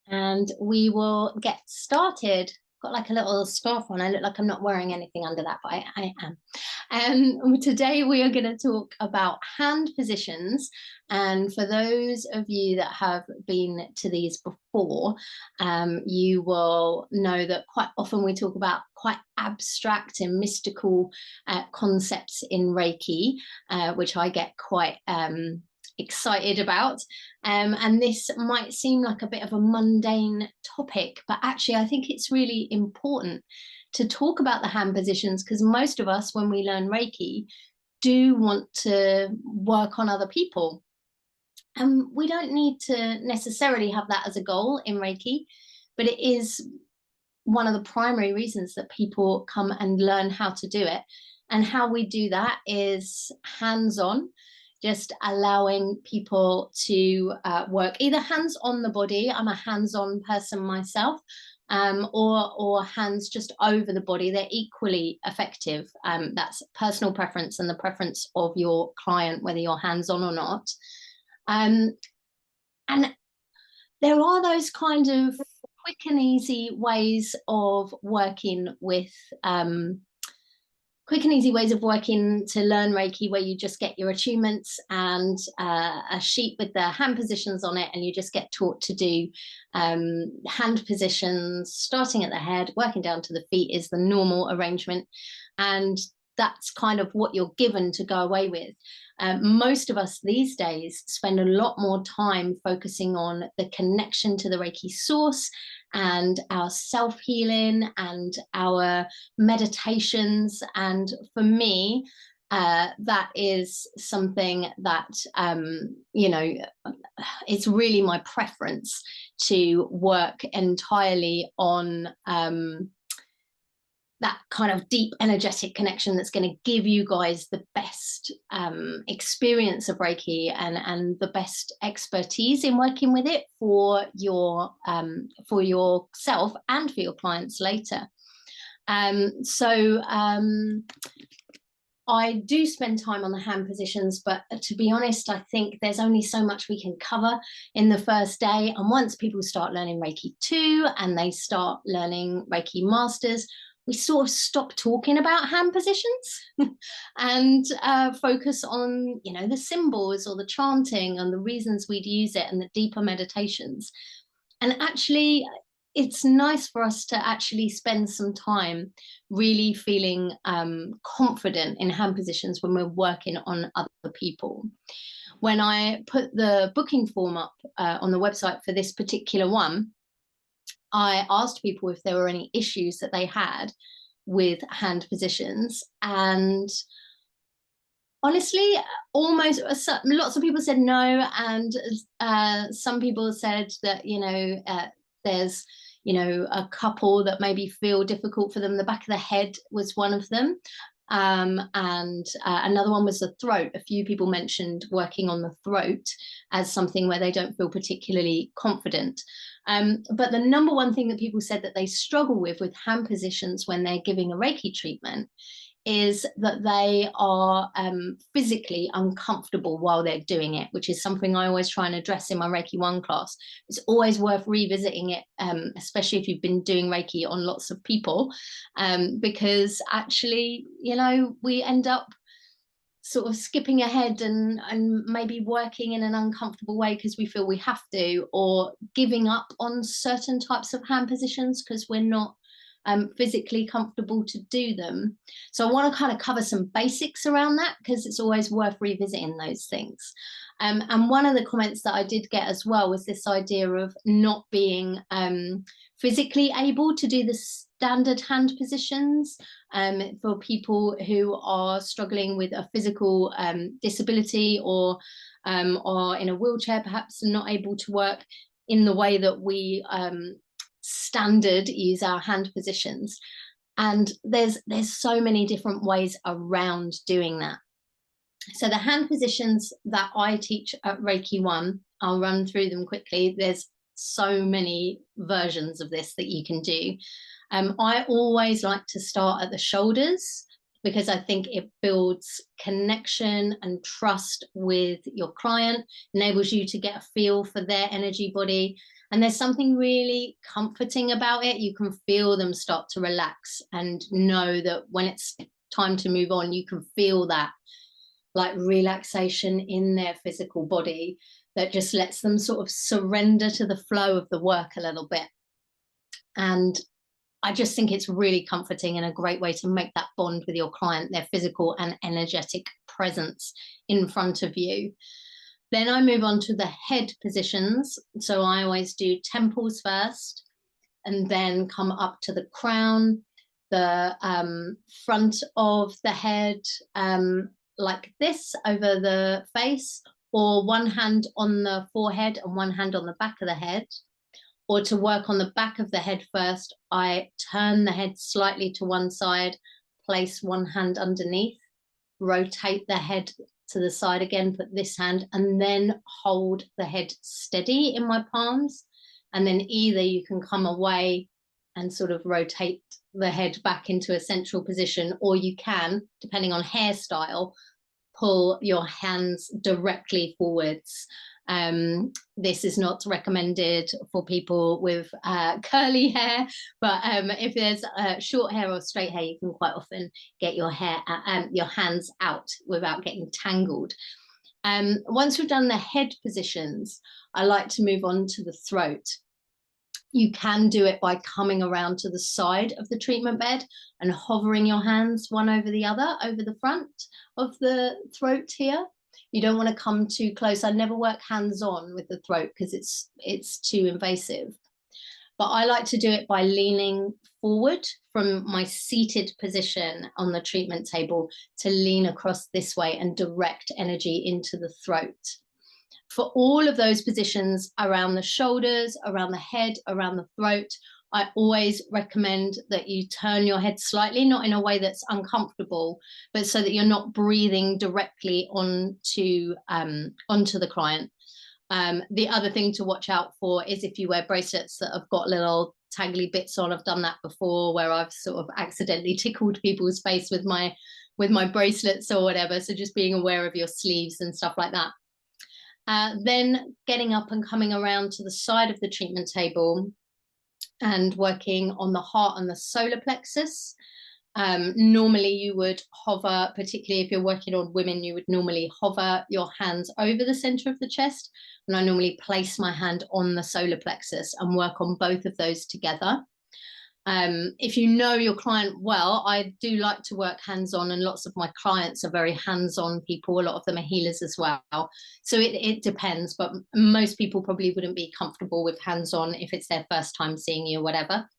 And we will get started. Got like a little scarf on. I look like I'm not wearing anything under that, but I am. Today we are going to talk about hand positions. And for those of you that have been to these before, you will know that quite often we talk about quite abstract and mystical concepts in Reiki, which I get quite excited about. And this might seem like a bit of a mundane topic, but actually I think it's really important to talk about the hand positions, because most of us, when we learn Reiki, do want to work on other people. And we don't need to necessarily have that as a goal in Reiki, but it is one of the primary reasons that people come and learn how to do it. And how we do that is hands-on, just allowing people to work either hands on the body. I'm a hands-on person myself, or hands just over the body. They're equally effective. That's personal preference and the preference of your client, whether you're hands-on or not. And there are those kind of quick and easy ways of working with to learn Reiki, where you just get your attunements and a sheet with the hand positions on it, and you just get taught to do hand positions, starting at the head, working down to the feet is the normal arrangement. And that's kind of what you're given to go away with. Most of us these days spend a lot more time focusing on the connection to the Reiki source and our self-healing and our meditations. And for me, that is something that, it's really my preference to work entirely on that kind of deep energetic connection that's going to give you guys the best experience of Reiki and the best expertise in working with it for yourself and for your clients later. I do spend time on the hand positions, but to be honest, I think there's only so much we can cover in the first day. And once people start learning Reiki 2 and they start learning Reiki Masters, we sort of stop talking about hand positions and focus on, the symbols or the chanting and the reasons we'd use it and the deeper meditations. And actually, it's nice for us to actually spend some time really feeling confident in hand positions when we're working on other people. When I put the booking form up on the website for this particular one, I asked people if there were any issues that they had with hand positions, and honestly, almost lots of people said no, and some people said that there's a couple that maybe feel difficult for them. The back of the head was one of them, and another one was the throat. A few people mentioned working on the throat as something where they don't feel particularly confident. But the number one thing that people said that they struggle with hand positions when they're giving a Reiki treatment is that they are physically uncomfortable while they're doing it, which is something I always try and address in my Reiki 1 class. It's always worth revisiting it, especially if you've been doing Reiki on lots of people, because actually, we end up sort of skipping ahead and maybe working in an uncomfortable way because we feel we have to, or giving up on certain types of hand positions because we're not physically comfortable to do them. So I want to kind of cover some basics around that, because it's always worth revisiting those things. And one of the comments that I did get as well was this idea of not being physically able to do the standard hand positions for people who are struggling with a physical disability or in a wheelchair, perhaps not able to work in the way that we standard use our hand positions. And there's so many different ways around doing that. So the hand positions that I teach at Reiki 1, I'll run through them quickly. There's so many versions of this that you can do. I always like to start at the shoulders, because I think it builds connection and trust with your client, enables you to get a feel for their energy body. And there's something really comforting about it. You can feel them start to relax and know that when it's time to move on, you can feel that like relaxation in their physical body that just lets them sort of surrender to the flow of the work a little bit. And I just think it's really comforting and a great way to make that bond with your client, their physical and energetic presence in front of you. Then I move on to the head positions. So I always do temples first and then come up to the crown, the front of the head, like this over the face, or one hand on the forehead and one hand on the back of the head. Or to work on the back of the head first, I turn the head slightly to one side, place one hand underneath, rotate the head to the side again, put this hand, and then hold the head steady in my palms. And then either you can come away and sort of rotate the head back into a central position, or you can, depending on hairstyle, pull your hands directly forwards. This is not recommended for people with curly hair, but if there's short hair or straight hair, you can quite often get your hair, your hands out without getting tangled. Once we've done the head positions, I like to move on to the throat. You can do it by coming around to the side of the treatment bed and hovering your hands one over the other over the front of the throat here. You don't want to come too close. I never work hands-on with the throat because it's too invasive. But I like to do it by leaning forward from my seated position on the treatment table to lean across this way and direct energy into the throat. For all of those positions around the shoulders, around the head, around the throat, I always recommend that you turn your head slightly, not in a way that's uncomfortable, but so that you're not breathing directly onto the client. The other thing to watch out for is if you wear bracelets that have got little tangly bits on. I've done that before where I've sort of accidentally tickled people's face with my bracelets or whatever. So just being aware of your sleeves and stuff like that. Then getting up and coming around to the side of the treatment table and working on the heart and the solar plexus. Normally you would hover, particularly if you're working on women, you would normally hover your hands over the center of the chest. And I normally place my hand on the solar plexus and work on both of those together. If you know your client well, I do like to work hands-on, and lots of my clients are very hands-on people. A lot of them are healers as well. So it depends, but most people probably wouldn't be comfortable with hands-on if it's their first time seeing you or whatever.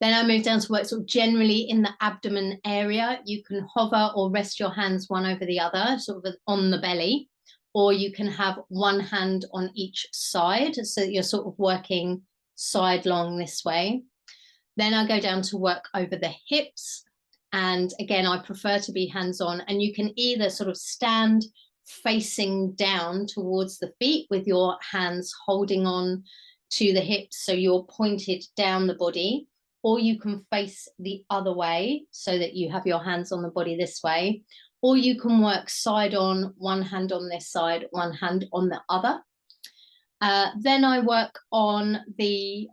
Then I move down to work sort of generally in the abdomen area. You can hover or rest your hands one over the other, sort of on the belly, or you can have one hand on each side, so that you're sort of working sidelong this way. Then I go down to work over the hips. And again, I prefer to be hands-on, and you can either sort of stand facing down towards the feet with your hands holding on to the hips, so you're pointed down the body, or you can face the other way so that you have your hands on the body this way, or you can work side on, one hand on this side, one hand on the other. Then I work on the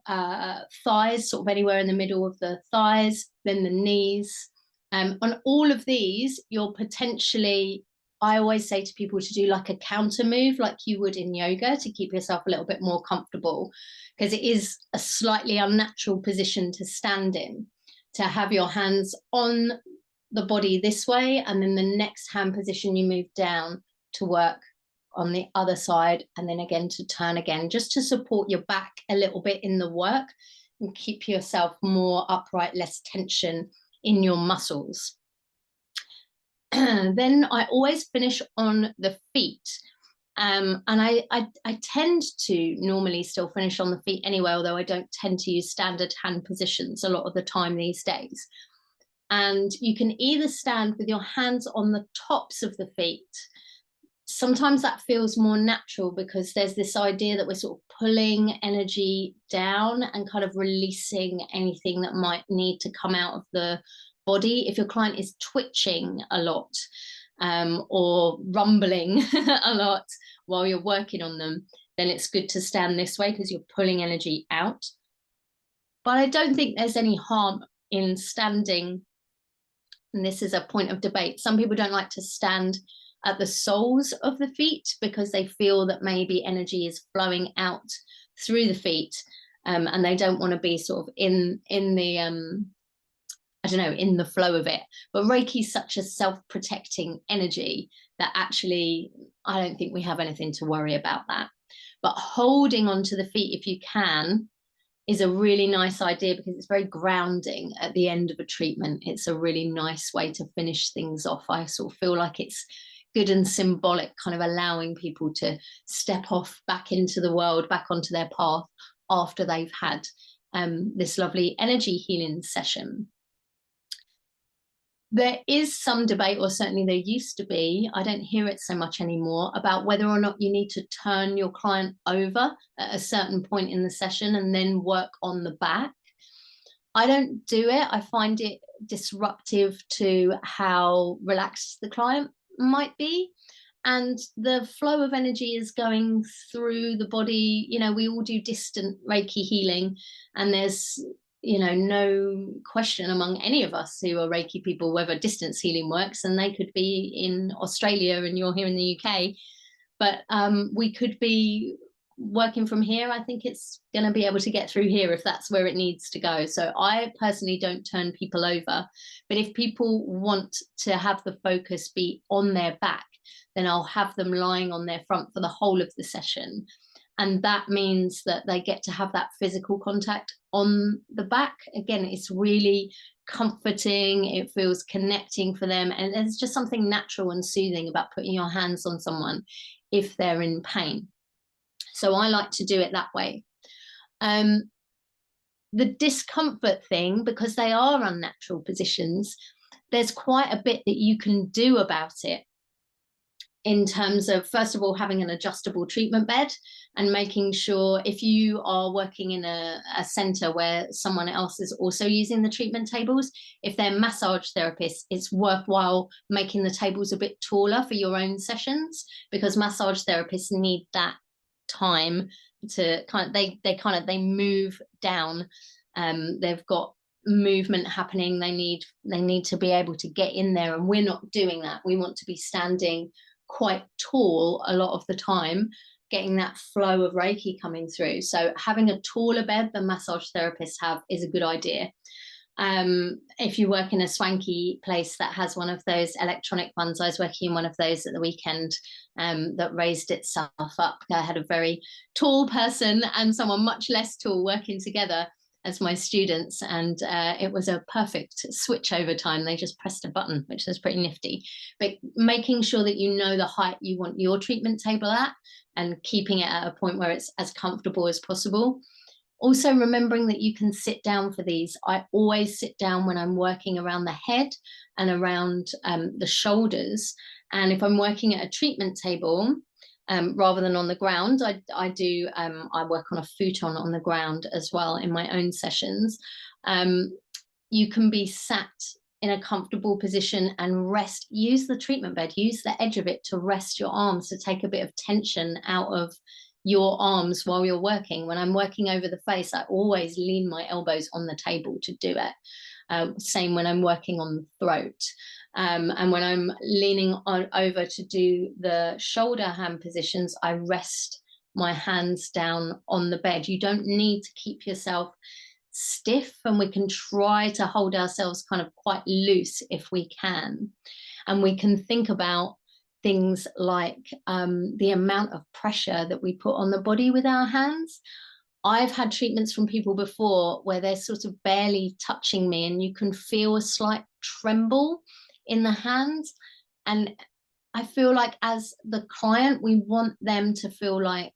thighs, sort of anywhere in the middle of the thighs, then the knees. On all of these, you're potentially, I always say to people to do like a counter move like you would in yoga to keep yourself a little bit more comfortable, because it is a slightly unnatural position to stand in, to have your hands on the body this way, and then the next hand position you move down to work on the other side, and then again to turn again, just to support your back a little bit in the work and keep yourself more upright, less tension in your muscles. Then I always finish on the feet. And I tend to normally still finish on the feet anyway, although I don't tend to use standard hand positions a lot of the time these days. And you can either stand with your hands on the tops of the feet. Sometimes that feels more natural because there's this idea that we're sort of pulling energy down and kind of releasing anything that might need to come out of the body. If your client is twitching a lot, or rumbling a lot while you're working on them, then it's good to stand this way because you're pulling energy out. But I don't think there's any harm in standing, and this is a point of debate. Some people don't like to stand at the soles of the feet because they feel that maybe energy is flowing out through the feet, and they don't want to be sort of in the I don't know, in the flow of it. But Reiki is such a self-protecting energy that actually I don't think we have anything to worry about that. But holding onto the feet, if you can, is a really nice idea because it's very grounding at the end of a treatment. It's a really nice way to finish things off. I sort of feel like it's good and symbolic, kind of allowing people to step off back into the world, back onto their path after they've had this lovely energy healing session. There is some debate, or certainly there used to be, I don't hear it so much anymore, about whether or not you need to turn your client over at a certain point in the session and then work on the back. I don't do it. I find it disruptive to how relaxed the client might be. And the flow of energy is going through the body. You know, we all do distant Reiki healing, and there's, you know, no question among any of us who are Reiki people whether distance healing works, and they could be in Australia and you're here in the UK, but we could be working from here. I think it's going to be able to get through here if that's where it needs to go. So I personally don't turn people over, but if people want to have the focus be on their back, then I'll have them lying on their front for the whole of the session. And that means that they get to have that physical contact on the back. Again, it's really comforting. It feels connecting for them. And there's just something natural and soothing about putting your hands on someone if they're in pain. So I like to do it that way. The discomfort thing, because they are unnatural positions, there's quite a bit that you can do about it, in terms of, first of all, having an adjustable treatment bed and making sure, if you are working in a center where someone else is also using the treatment tables, if they're massage therapists, it's worthwhile making the tables a bit taller for your own sessions, because massage therapists need that time to they move down. They've got movement happening. They need to be able to get in there, and we're not doing that. We want to be standing quite tall a lot of the time, getting that flow of Reiki coming through. So having a taller bed than massage therapists have is a good idea. If you work in a swanky place that has one of those electronic ones, I was working in one of those at the weekend that raised itself up. I had a very tall person and someone much less tall working together as my students, and it was a perfect switch over time. They just pressed a button, which was pretty nifty. But making sure that you know the height you want your treatment table at, and keeping it at a point where it's as comfortable as possible. Also remembering that you can sit down for these. I always sit down when I'm working around the head and around the shoulders. And if I'm working at a treatment table, rather than on the ground, I work on a futon on the ground as well in my own sessions. You can be sat in a comfortable position and rest. Use the treatment bed, use the edge of it to rest your arms, to take a bit of tension out of your arms while you're working. When I'm working over the face, I always lean my elbows on the table to do it. Same when I'm working on the throat. And when I'm leaning over to do the shoulder hand positions, I rest my hands down on the bed. You don't need to keep yourself stiff, and we can try to hold ourselves kind of quite loose if we can. And we can think about things like the amount of pressure that we put on the body with our hands. I've had treatments from people before where they're sort of barely touching me, and you can feel a slight tremble in the hands. And I feel like as the client, we want them to feel like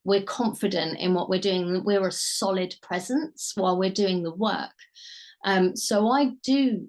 we're confident in what we're doing, we're a solid presence while we're doing the work. So I do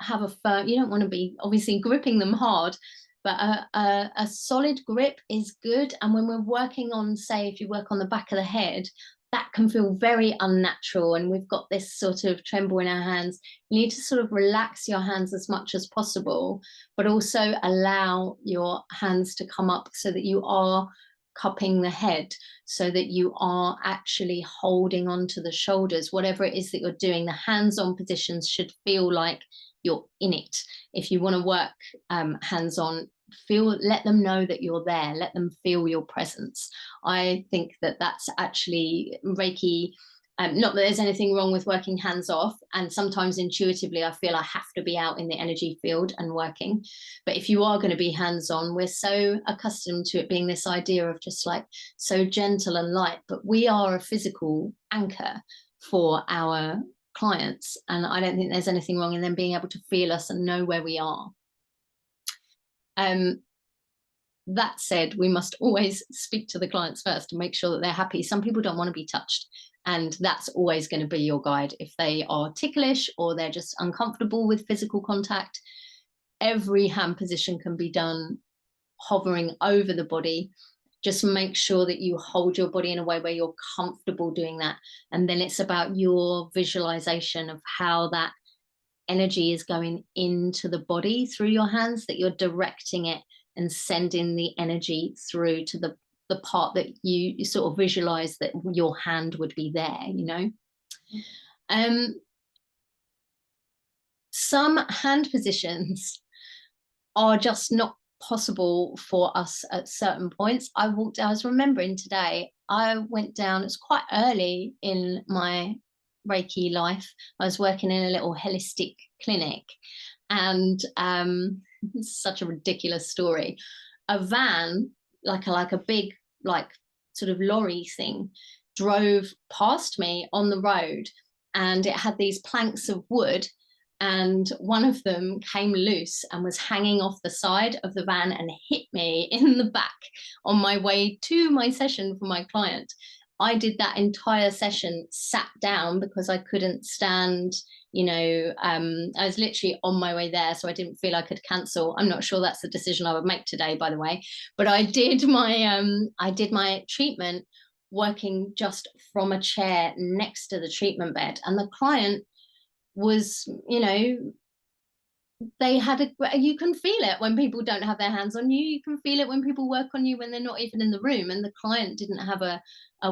have a firm, you don't want to be obviously gripping them hard, but a solid grip is good. And when we're working on, say, if you work on the back of the head, that can feel very unnatural, and we've got this sort of tremble in our hands. You need to sort of relax your hands as much as possible, but also allow your hands to come up so that you are cupping the head, so that you are actually holding on to the shoulders. Whatever it is that you're doing, the hands-on positions should feel like you're in it. If you want to work hands-on, let them know that you're there, let them feel your presence. I think that that's actually Reiki. Not that there's anything wrong with working hands off, and sometimes intuitively I feel I have to be out in the energy field and working, but if you are going to be hands on, we're so accustomed to it being this idea of just like so gentle and light, but we are a physical anchor for our clients, and I don't think there's anything wrong in them being able to feel us and know where we are. That said, we must always speak to the clients first to make sure that they're happy. Some people don't want to be touched, and that's always going to be your guide. If they are ticklish or they're just uncomfortable with physical contact, every hand position can be done hovering over the body. Just make sure that you hold your body in a way where you're comfortable doing that. And then it's about your visualization of how that energy is going into the body through your hands, that you're directing it and sending the energy through to the part that you sort of visualize that your hand would be there, you know. Some hand positions are just not possible for us at certain points. I was remembering today, I went down, it's quite early in my Reiki life. I was working in a little holistic clinic, and it's such a ridiculous story. A van, like a big, like sort of lorry thing, drove past me on the road, and it had these planks of wood, and one of them came loose and was hanging off the side of the van and hit me in the back on my way to my session for my client. I did that entire session sat down because I couldn't stand, you know, I was literally on my way there, so I didn't feel I could cancel. I'm not sure that's the decision I would make today, by the way, but I did my treatment working just from a chair next to the treatment bed, and the client was, you know, you can feel it when people don't have their hands on you. You can feel it when people work on you when they're not even in the room, and the client didn't have a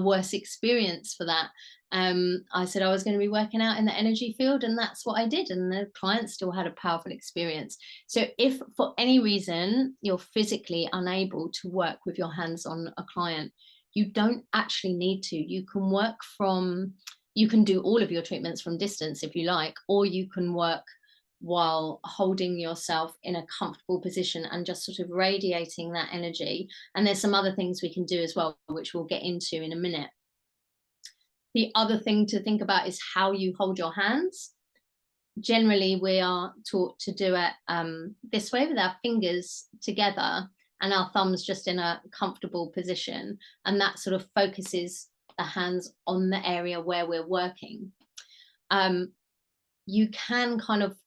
worse experience for that. I said I was going to be working out in the energy field, and that's what I did, and the client still had a powerful experience. So if for any reason you're physically unable to work with your hands on a client, you don't actually need to. You can do all of your treatments from distance if you like, or you can work while holding yourself in a comfortable position and just sort of radiating that energy. And there's some other things we can do as well, which we'll get into in a minute. The other thing to think about is how you hold your hands. Generally, we are taught to do it this way, with our fingers together and our thumbs just in a comfortable position. And that sort of focuses the hands on the area where we're working. You can kind of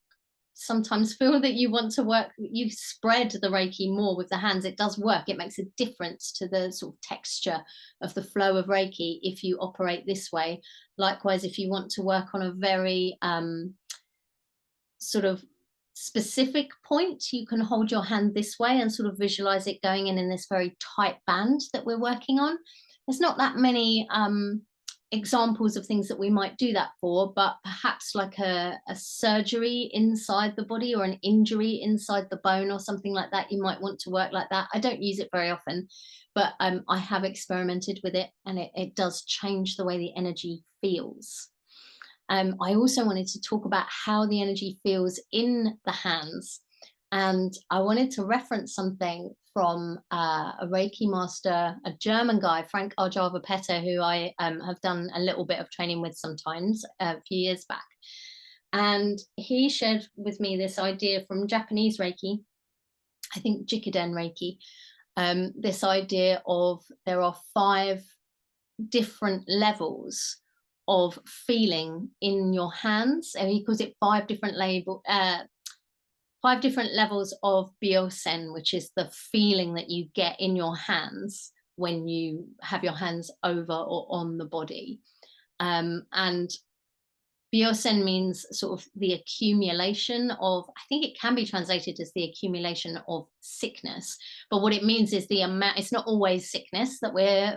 sometimes feel that you want to work, you spread the Reiki more with the hands. It does work. It makes a difference to the sort of texture of the flow of Reiki if you operate this way. Likewise, if you want to work on a very sort of specific point, you can hold your hand this way and sort of visualize it going in this very tight band that we're working on. There's not that many examples of things that we might do that for, but perhaps like a surgery inside the body or an injury inside the bone or something like that, you might want to work like that. I don't use it very often, but I have experimented with it, and it does change the way the energy feels. I also wanted to talk about how the energy feels in the hands, and I wanted to reference something from a Reiki master, a German guy, Frank Arjava-Petter, who I have done a little bit of training with sometimes a few years back. And he shared with me this idea from Japanese Reiki, I think Jikiden Reiki, this idea of there are 5 different levels of feeling in your hands, and he calls it 5 different levels of Byosen, which is the feeling that you get in your hands when you have your hands over or on the body. And Byosen means sort of the accumulation of, I think it can be translated as the accumulation of sickness. But what it means is the amount, it's not always sickness that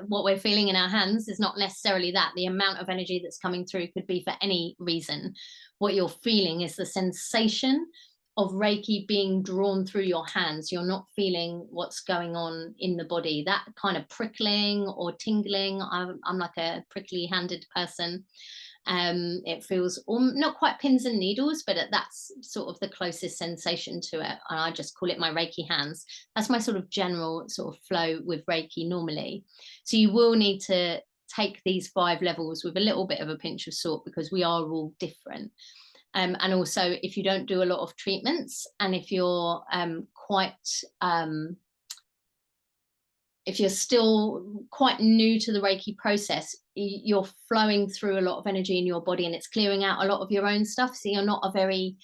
what we're feeling in our hands is not necessarily that. The amount of energy that's coming through could be for any reason. What you're feeling is the sensation of Reiki being drawn through your hands. You're not feeling what's going on in the body, that kind of prickling or tingling. I'm like a prickly handed person. It feels not quite pins and needles, but that's sort of the closest sensation to it. And I just call it my Reiki hands. That's my sort of general sort of flow with Reiki normally. So you will need to take these 5 levels with a little bit of a pinch of salt, because we are all different. And also, if you don't do a lot of treatments, and if you're if you're still quite new to the Reiki process, you're flowing through a lot of energy in your body, and it's clearing out a lot of your own stuff. So you're not a very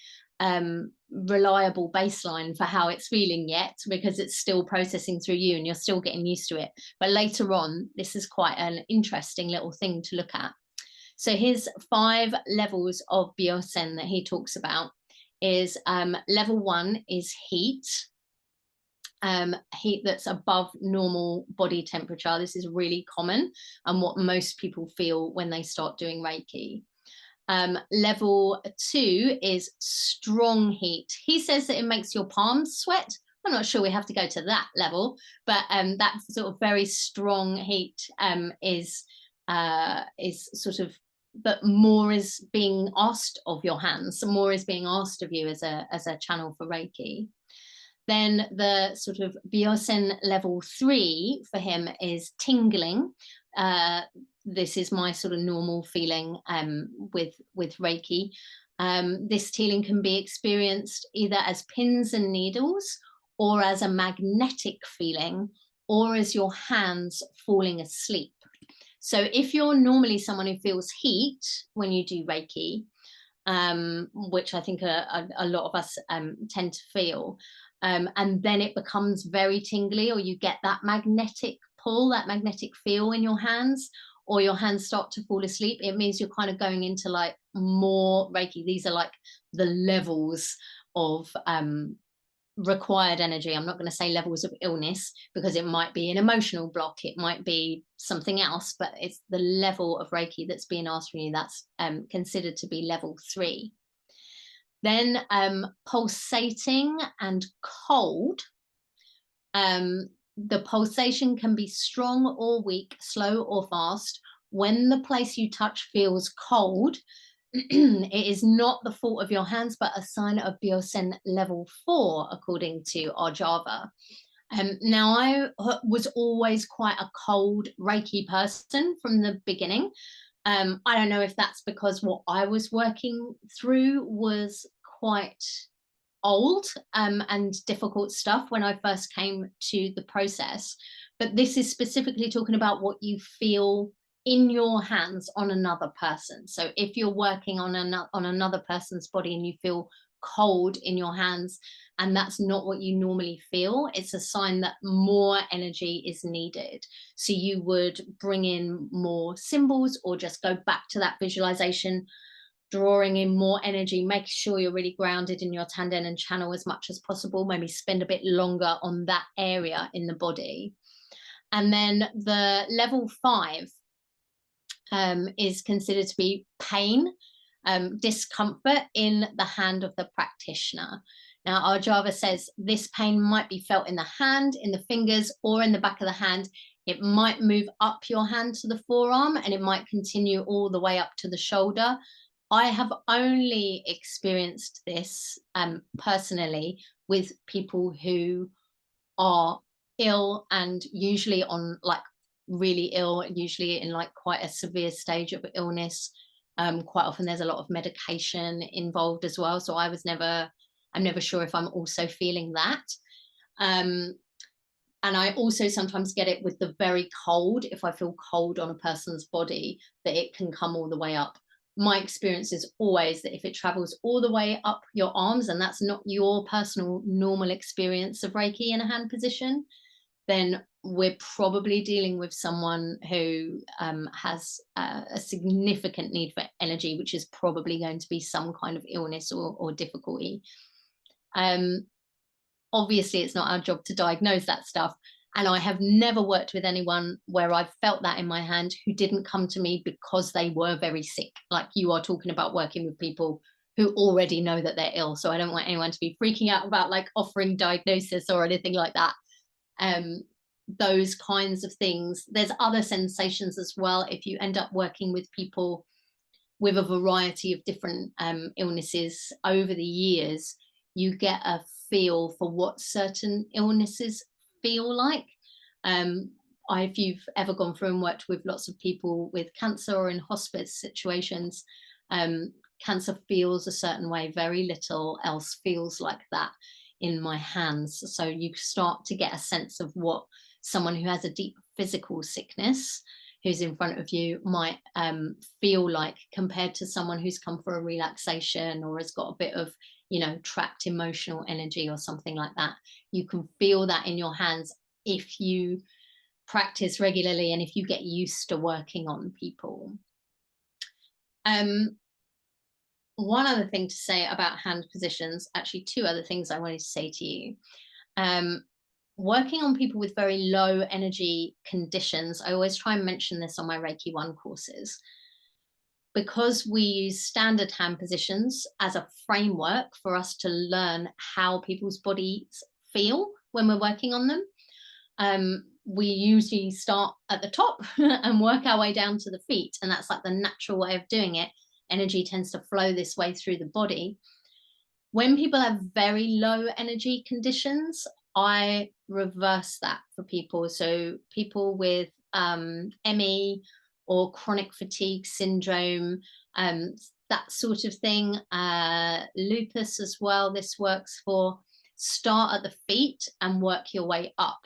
reliable baseline for how it's feeling yet, because it's still processing through you and you're still getting used to it. But later on, this is quite an interesting little thing to look at. So his 5 levels of Byosen that he talks about is level 1 is heat. Heat that's above normal body temperature. This is really common and what most people feel when they start doing Reiki. Level 2 is strong heat. He says that it makes your palms sweat. I'm not sure we have to go to that level, but that sort of very strong heat is sort of, but more is being asked of your hands. More is being asked of you as a channel for Reiki. Then the sort of Byosen level 3 for him is tingling. This is my sort of normal feeling with Reiki. This tingling can be experienced either as pins and needles, or as a magnetic feeling, or as your hands falling asleep. So if you're normally someone who feels heat when you do Reiki, which I think a lot of us tend to feel, and then it becomes very tingly, or you get that magnetic pull, that magnetic feel in your hands, or your hands start to fall asleep, it means you're kind of going into like more Reiki. These are like the levels of required energy. I'm not going to say levels of illness, because it might be an emotional block, it might be something else, but it's the level of Reiki that's being asked from you that's considered to be level 3. Then pulsating and cold. The pulsation can be strong or weak, slow or fast. When the place you touch feels cold, it is not the fault of your hands, but a sign of Byosen level 4, according to Arjava. Now, I was always quite a cold Reiki person from the beginning. I don't know if that's because what I was working through was quite old and difficult stuff when I first came to the process. But this is specifically talking about what you feel in your hands on another person. So if you're working on another person's body and you feel cold in your hands, and that's not what you normally feel, it's a sign that more energy is needed. So you would bring in more symbols, or just go back to that visualization, drawing in more energy, making sure you're really grounded in your tanden and channel as much as possible. Maybe spend a bit longer on that area in the body. And then the level 5 is considered to be pain, discomfort in the hand of the practitioner. Now, Arjava says this pain might be felt in the hand, in the fingers, or in the back of the hand. It might move up your hand to the forearm, and it might continue all the way up to the shoulder. I have only experienced this personally with people who are ill, and usually on like really ill, usually in like quite a severe stage of illness. Quite often there's a lot of medication involved as well. So I'm never sure if I'm also feeling that. And I also sometimes get it with the very cold. If I feel cold on a person's body, that it can come all the way up. My experience is always that if it travels all the way up your arms, and that's not your personal normal experience of Reiki in a hand position, then we're probably dealing with someone who has a significant need for energy, which is probably going to be some kind of illness or difficulty. Obviously, it's not our job to diagnose that stuff. And I have never worked with anyone where I've felt that in my hand who didn't come to me because they were very sick. Like you are talking about working with people who already know that they're ill. So I don't want anyone to be freaking out about like offering diagnosis or anything like that. Those kinds of things. There's other sensations as well. If you end up working with people with a variety of different illnesses over the years, you get a feel for what certain illnesses feel like. If you've ever gone through and worked with lots of people with cancer or in hospice situations, cancer feels a certain way. Very little else feels like that in my hands. So you start to get a sense of what someone who has a deep physical sickness who's in front of you might feel like compared to someone who's come for a relaxation or has got a bit of, you know, trapped emotional energy or something like that. You can feel that in your hands if you practice regularly and if you get used to working on people. One other thing to say about hand positions, actually two other things I wanted to say to you. Working on people with very low energy conditions, I always try and mention this on my Reiki 1 courses, because we use standard hand positions as a framework for us to learn how people's bodies feel when we're working on them. We usually start at the top and work our way down to the feet, and that's like the natural way of doing it. Energy tends to flow this way through the body. When people have very low energy conditions, I reverse that for people. So people with ME or chronic fatigue syndrome, that sort of thing, lupus as well, this works for. Start at the feet and work your way up,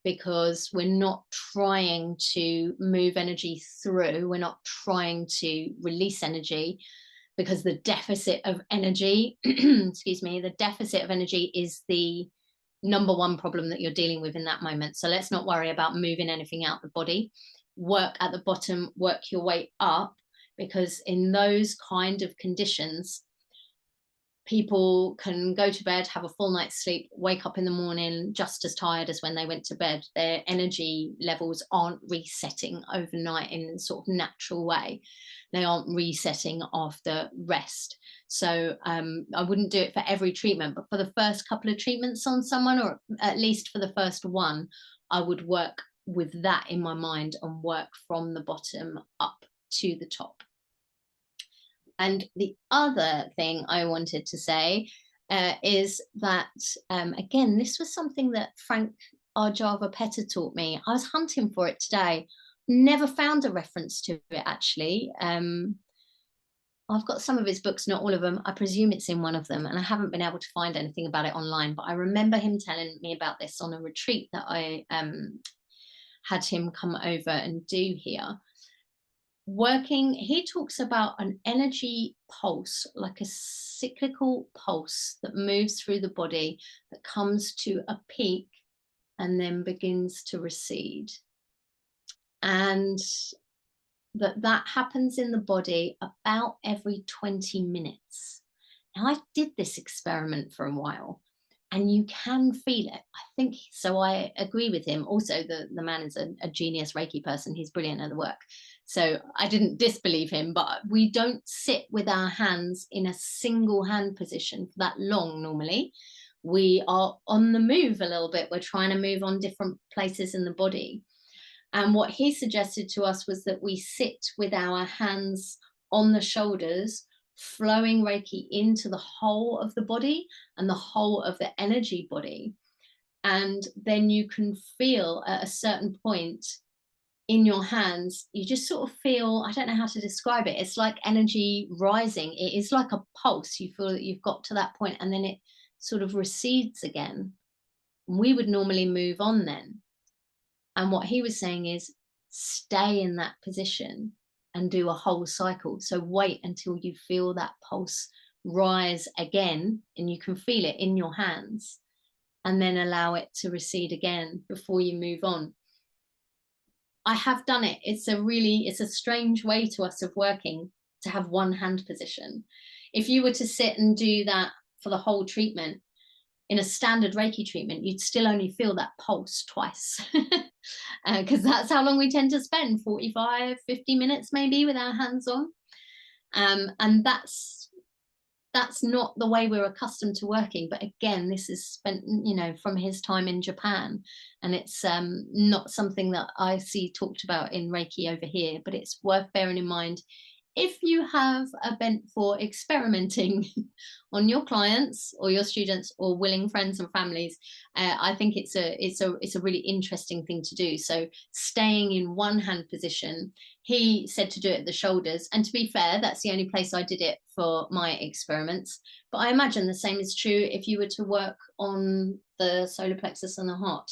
because we're not trying to move energy through, we're not trying to release energy, because the deficit of energy, excuse me, the deficit of energy is the number one problem that you're dealing with in that moment. So let's not worry about moving anything out the body. Work at the bottom, work your way up, because in those kind of conditions, people can go to bed, have a full night's sleep, wake up in the morning just as tired as when they went to bed. Their energy levels aren't resetting overnight in a sort of natural way. They aren't resetting after rest. So I wouldn't do it for every treatment, but for the first couple of treatments on someone, or at least for the first one, I would work with that in my mind and work from the bottom up to the top. And the other thing I wanted to say is that, again, this was something that Frank Arjava-Petter taught me. I was hunting for it today, never found a reference to it, actually. I've got some of his books, not all of them. I presume it's in one of them, and I haven't been able to find anything about it online. But I remember him telling me about this on a retreat that I had him come over and do here. He talks about an energy pulse, like a cyclical pulse that moves through the body, that comes to a peak and then begins to recede. And that happens in the body about every 20 minutes. Now, I did this experiment for a while, and you can feel it. I think so. I agree with him. Also, the man is a genius Reiki person. He's brilliant at the work. So I didn't disbelieve him, but we don't sit with our hands in a single hand position for that long normally. We are on the move a little bit. We're trying to move on different places in the body. And what he suggested to us was that we sit with our hands on the shoulders, flowing Reiki into the whole of the body and the whole of the energy body. And then you can feel at a certain point in your hands, you just sort of feel, I don't know how to describe it. It's like energy rising. It is like a pulse. You feel that you've got to that point and then it sort of recedes again. We would normally move on then. And what he was saying is stay in that position and do a whole cycle. So wait until you feel that pulse rise again and you can feel it in your hands. and then allow it to recede again before you move on. I have done it. It's a strange way to us of working, to have one hand position. If you were to sit and do that for the whole treatment, in a standard Reiki treatment, you'd still only feel that pulse twice, because that's how long we tend to spend, 45, 50 minutes maybe with our hands on. And that's not the way we're accustomed to working. But again, this is spent, from his time in Japan, and it's not something that I see talked about in Reiki over here, but it's worth bearing in mind if you have a bent for experimenting on your clients or your students or willing friends and families. I think it's a really interesting thing to do. So staying in one hand position, he said to do it at the shoulders, and to be fair, that's the only place I did it for my experiments. But I imagine the same is true if you were to work on the solar plexus and the heart,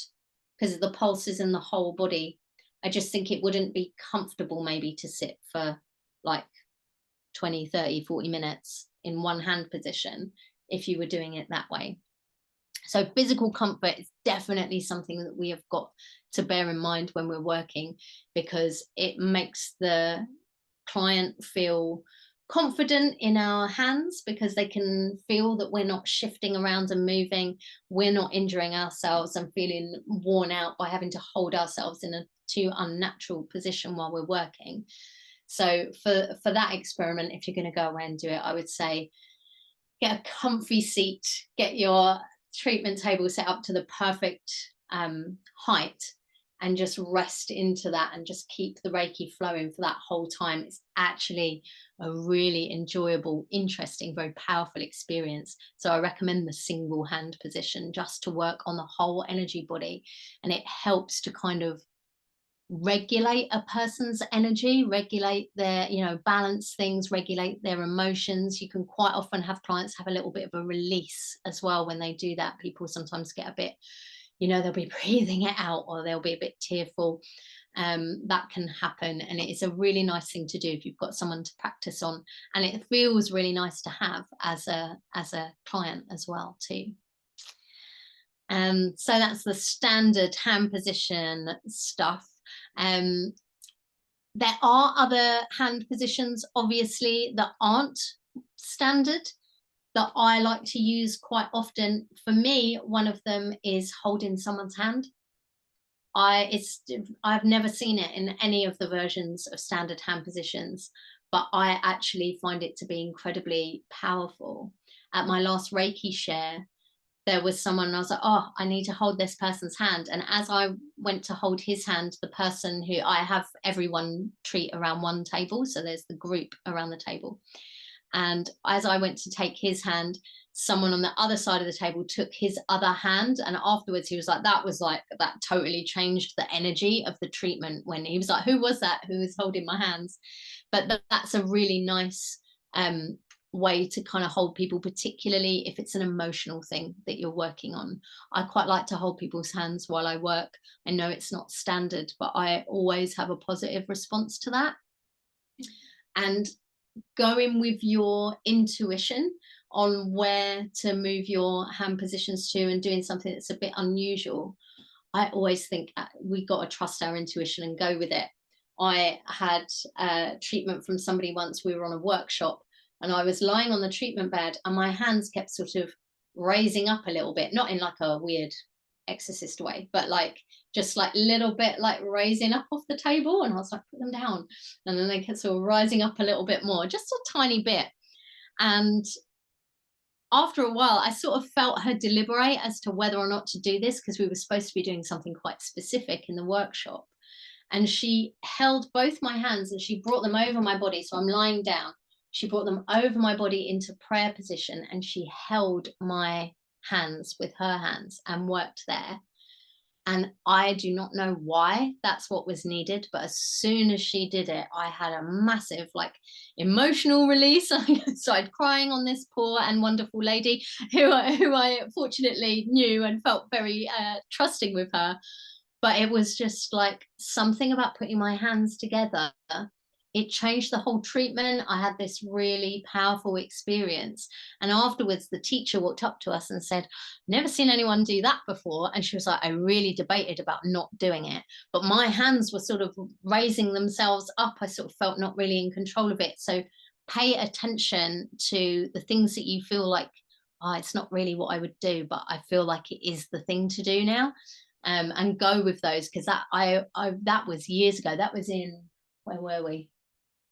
because the pulse is in the whole body. I just think it wouldn't be comfortable maybe to sit for like 20, 30, 40 minutes in one hand position if you were doing it that way. So physical comfort is definitely something that we have got to bear in mind when we're working, because it makes the client feel confident in our hands, because they can feel that we're not shifting around and moving, we're not injuring ourselves and feeling worn out by having to hold ourselves in a too unnatural position while we're working. So for that experiment, if you're going to go away and do it, I would say get a comfy seat, get your treatment table set up to the perfect height, and just rest into that and just keep the Reiki flowing for that whole time. It's actually a really enjoyable, interesting, very powerful experience. So I recommend the single hand position just to work on the whole energy body, and it helps to kind of regulate a person's energy, regulate their, balance things, regulate their emotions. You can quite often have clients have a little bit of a release as well when they do that. People sometimes get a bit, they'll be breathing it out, or they'll be a bit tearful. That can happen, and it is a really nice thing to do if you've got someone to practice on, and it feels really nice to have as a client as well too. So that's the standard hand position stuff. There are other hand positions, obviously, that aren't standard that I like to use quite often. For me, one of them is holding someone's hand. I've never seen it in any of the versions of standard hand positions, but I actually find it to be incredibly powerful. At my last Reiki share, there was someone, and I was like, oh, I need to hold this person's hand. And as I went to hold his hand, the person who I have everyone treat around one table, so there's the group around the table. And as I went to take his hand, someone on the other side of the table took his other hand. And afterwards he was like, that totally changed the energy of the treatment, when he was like, who was that who was holding my hands? But that's a really nice way to kind of hold people, particularly if it's an emotional thing that you're working on. I quite like to hold people's hands while I work. I know it's not standard, but I always have a positive response to that. And going with your intuition on where to move your hand positions to, and doing something that's a bit unusual, I always think we got to trust our intuition and go with it. I had treatment from somebody once. We were on a workshop, and I was lying on the treatment bed, and my hands kept sort of raising up a little bit, not in like a weird exorcist way, but like just like little bit like raising up off the table. And I was like, put them down. And then they kept sort of rising up a little bit more, just a tiny bit. And after a while, I sort of felt her deliberate as to whether or not to do this, because we were supposed to be doing something quite specific in the workshop. And she held both my hands and she brought them over my body. So I'm lying down. She brought them over my body into prayer position, and she held my hands with her hands and worked there. And I do not know why that's what was needed, but as soon as she did it, I had a massive like emotional release. I started crying on this poor and wonderful lady who I fortunately knew and felt very trusting with her. But it was just like something about putting my hands together it changed the whole treatment. I had this really powerful experience. And afterwards, the teacher walked up to us and said, never seen anyone do that before. And she was like, I really debated about not doing it, but my hands were sort of raising themselves up. I sort of felt not really in control of it. So pay attention to the things that you feel like, oh, it's not really what I would do, but I feel like it is the thing to do now. And go with those, because that was years ago. That was in, where were we?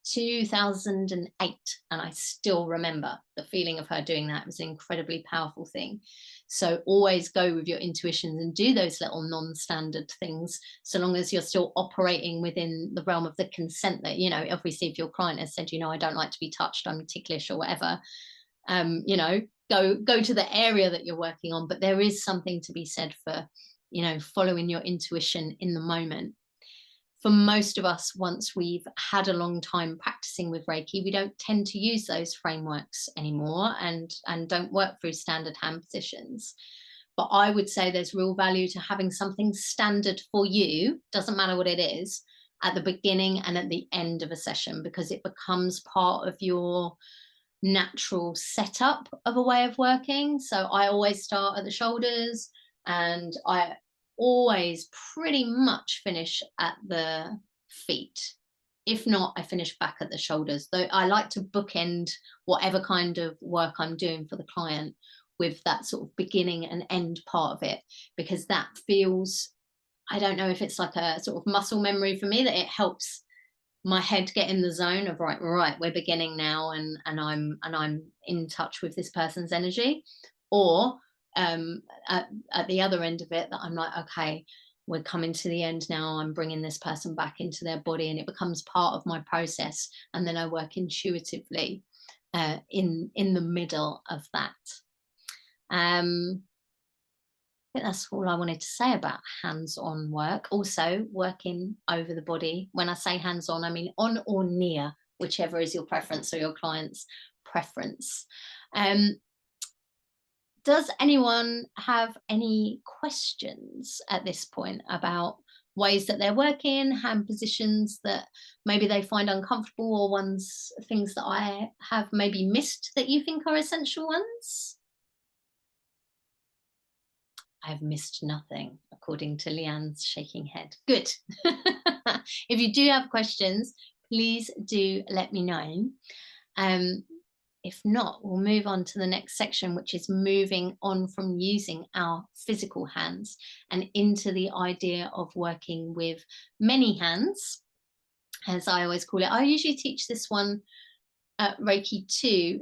2008, and I still remember the feeling of her doing that. It was an incredibly powerful thing. So always go with your intuitions and do those little non-standard things, so long as you're still operating within the realm of the consent that, you know, obviously if your client has said, you know, I don't like to be touched, I'm ticklish or whatever, you know, go to the area that you're working on. But there is something to be said for, you know, following your intuition in the moment. For most of us, once we've had a long time practicing with Reiki, we don't tend to use those frameworks anymore, and don't work through standard hand positions. But I would say there's real value to having something standard for you, doesn't matter what it is, at the beginning and at the end of a session, because it becomes part of your natural setup of a way of working. So I always start at the shoulders, and I always pretty much finish at the feet. If not, I finish back at the shoulders, though I like to bookend whatever kind of work I'm doing for the client with that sort of beginning and end part of it, because that feels, I don't know if it's like a sort of muscle memory for me, that it helps my head get in the zone of right, we're beginning now, and I'm in touch with this person's energy. Or at the other end of it, that I'm like, okay, we're coming to the end now, I'm bringing this person back into their body, and it becomes part of my process, and then I work intuitively in the middle of that. I think that's all I wanted to say about hands-on work. Also, working over the body. When I say hands-on, I mean on or near, whichever is your preference or your client's preference. Does anyone have any questions at this point about ways that they're working, hand positions that maybe they find uncomfortable, or things that I have maybe missed that you think are essential ones? I've missed nothing, according to Leanne's shaking head. Good. If you do have questions, please do let me know. If not, we'll move on to the next section, which is moving on from using our physical hands and into the idea of working with many hands, as I always call it. I usually teach this one at Reiki 2.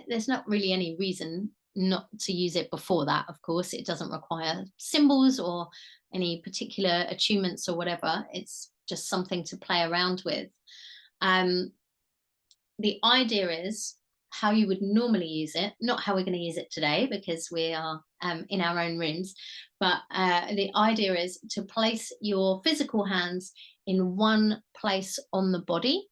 There's not really any reason not to use it before that. Of course, it doesn't require symbols or any particular attunements or whatever. It's just something to play around with. The idea is how you would normally use it, not how we're going to use it today, because we are in our own rooms. But the idea is to place your physical hands in one place on the body,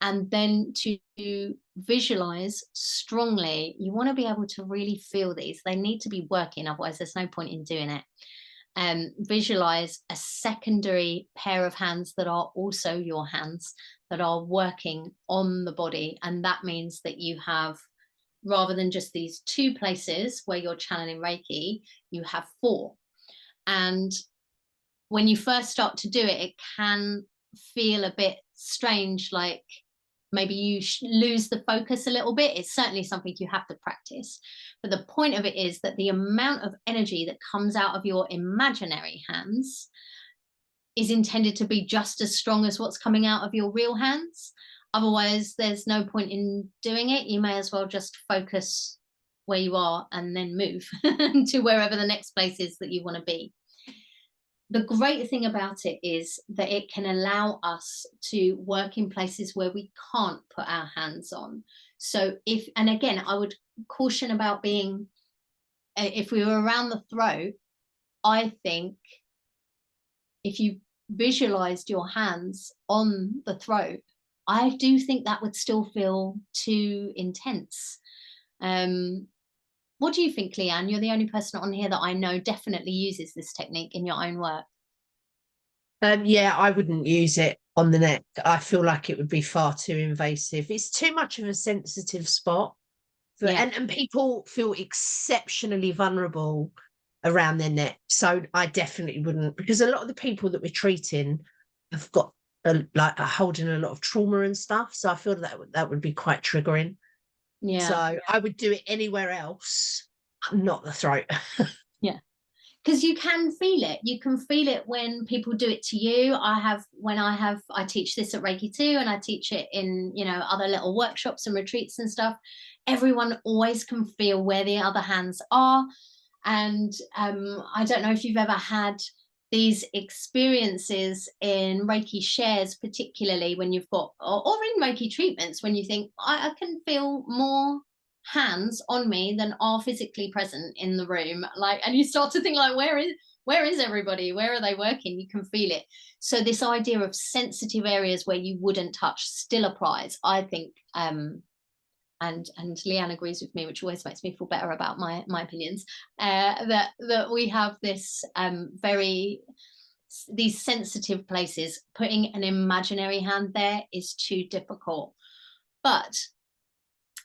and then to visualize strongly. You want to be able to really feel these. They need to be working, otherwise there's no point in doing it. Visualize a secondary pair of hands that are also your hands, that are working on the body. And that means that you have, rather than just these 2 places where you're channeling Reiki, you have 4. And when you first start to do it, it can feel a bit strange, like maybe you lose the focus a little bit. It's certainly something you have to practice. But the point of it is that the amount of energy that comes out of your imaginary hands is intended to be just as strong as what's coming out of your real hands. Otherwise, there's no point in doing it. You may as well just focus where you are and then move to wherever the next place is that you want to be. The great thing about it is that it can allow us to work in places where we can't put our hands on. So and again, I would caution about being, if we were around the throat, I think if you visualized your hands on the throat, I do think that would still feel too intense. What do you think, Leanne? You're the only person on here that I know definitely uses this technique in your own work. Yeah, I wouldn't use it on the neck. I feel like it would be far too invasive. It's too much of a sensitive spot for, Yeah. and people feel exceptionally vulnerable around their neck. So I definitely wouldn't, because a lot of the people that we're treating have got like are holding a lot of trauma and stuff. So I feel that would be quite triggering. So Yeah. I would do it anywhere else, not the throat. Yeah. Because you can feel it. You can feel it when people do it to you. I teach this at Reiki too, and I teach it in, other little workshops and retreats and stuff. Everyone always can feel where the other hands are. And I don't know if you've ever had these experiences in Reiki shares, particularly when you've got, or in Reiki treatments, when you think, I can feel more hands on me than are physically present in the room. Like, and you start to think, like, where is everybody? Where are they working? You can feel it. So this idea of sensitive areas where you wouldn't touch still applies, I think. And Leanne agrees with me, which always makes me feel better about my opinions. That we have this these sensitive places. Putting an imaginary hand there is too difficult. But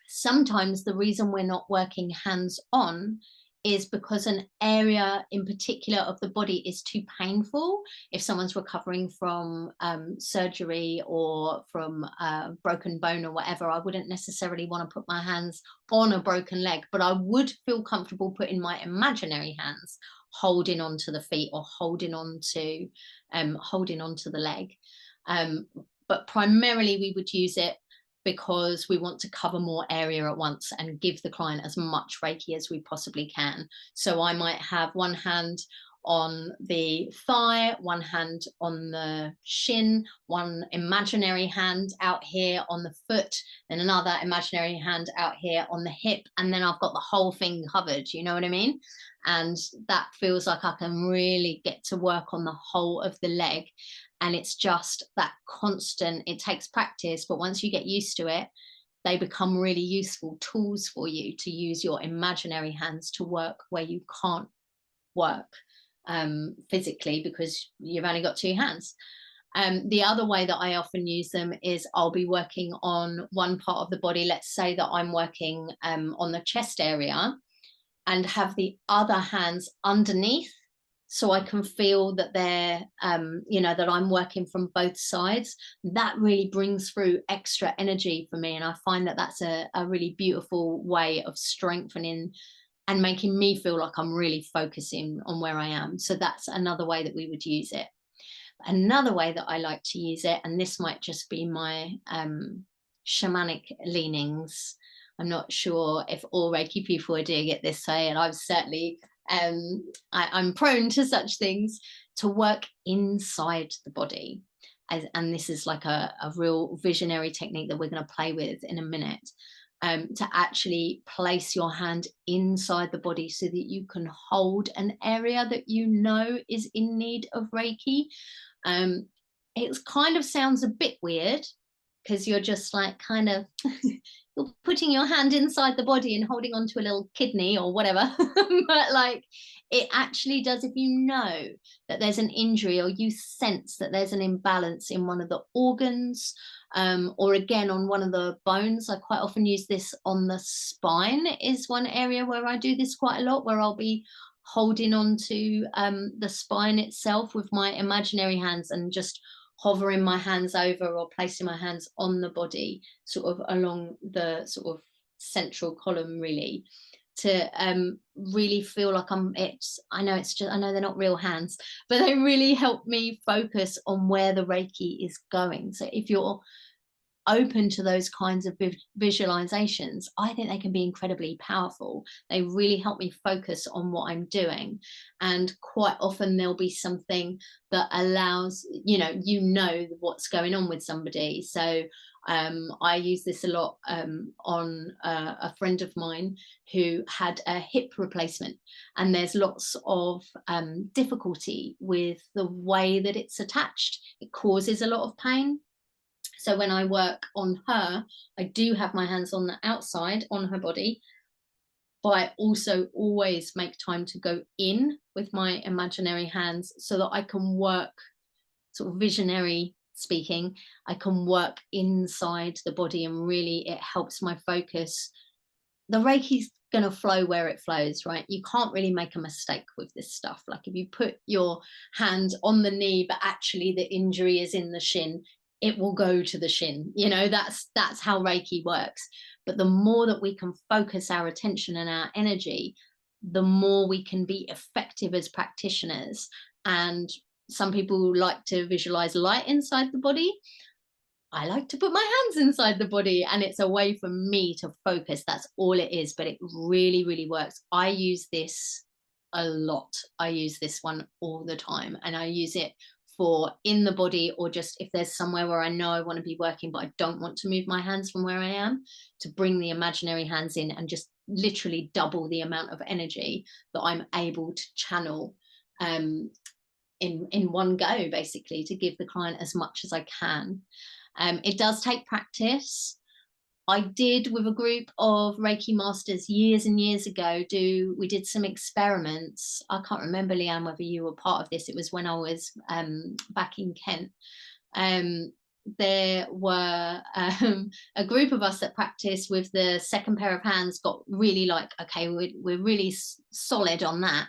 sometimes the reason we're not working hands on is because an area in particular of the body is too painful. If someone's recovering from surgery or from a broken bone or whatever, I wouldn't necessarily want to put my hands on a broken leg, but I would feel comfortable putting my imaginary hands holding onto the feet or holding onto the leg. But primarily we would use it because we want to cover more area at once and give the client as much Reiki as we possibly can. So I might have one hand on the thigh, one hand on the shin, one imaginary hand out here on the foot, and another imaginary hand out here on the hip. And then I've got the whole thing covered, you know what I mean? And that feels like I can really get to work on the whole of the leg. And it's just that constant, it takes practice, but once you get used to it, they become really useful tools for you to use your imaginary hands to work where you can't work physically because you've only got two hands. The other way that I often use them is I'll be working on one part of the body. Let's say that I'm working on the chest area and have the other hands underneath, so I can feel that they're, that I'm working from both sides. That really brings through extra energy for me. And I find that that's a really beautiful way of strengthening and making me feel like I'm really focusing on where I am. So that's another way that we would use it. Another way that I like to use it, and this might just be my shamanic leanings. I'm not sure if all Reiki people are doing it this way, and I've certainly I'm prone to such things, to work inside the body. And this is like a real visionary technique that we're going to play with in a minute, to actually place your hand inside the body so that you can hold an area that you know is in need of Reiki. It kind of sounds a bit weird because you're just like kind of you're putting your hand inside the body and holding onto a little kidney or whatever. But like, it actually does, if you know that there's an injury or you sense that there's an imbalance in one of the organs, or again on one of the bones. I quite often use this on the spine, is one area where I do this quite a lot, where I'll be holding on to the spine itself with my imaginary hands and just hovering my hands over or placing my hands on the body, sort of along the sort of central column, really, to really feel like I know they're not real hands, but they really help me focus on where the Reiki is going. So if you're open to those kinds of visualizations, I think they can be incredibly powerful. They really help me focus on what I'm doing. And quite often there'll be something that allows, what's going on with somebody. So I use this a lot on a friend of mine who had a hip replacement, and there's lots of difficulty with the way that it's attached. It causes a lot of pain. So when I work on her, I do have my hands on the outside on her body, but I also always make time to go in with my imaginary hands so that I can work sort of visionary speaking, I can work inside the body, and really it helps my focus. The Reiki's going to flow where it flows, right? You can't really make a mistake with this stuff. Like if you put your hand on the knee, but actually the injury is in the shin, it will go to the shin. You know, that's how Reiki works. But the more that we can focus our attention and our energy, the more we can be effective as practitioners. And some people like to visualize light inside the body. I like to put my hands inside the body, and it's a way for me to focus. That's all it is, but it really, really works. I use this a lot. I use this one all the time, and I use it for in the body, or just if there's somewhere where I know I want to be working, but I don't want to move my hands from where I am, to bring the imaginary hands in and just literally double the amount of energy that I'm able to channel in one go, basically, to give the client as much as I can. It does take practice. I did, with a group of Reiki masters years and years ago, we did some experiments. I can't remember, Leanne, whether you were part of this. It was when I was back in Kent. There were a group of us that practiced with the second pair of hands, got really like, okay, we're really solid on that.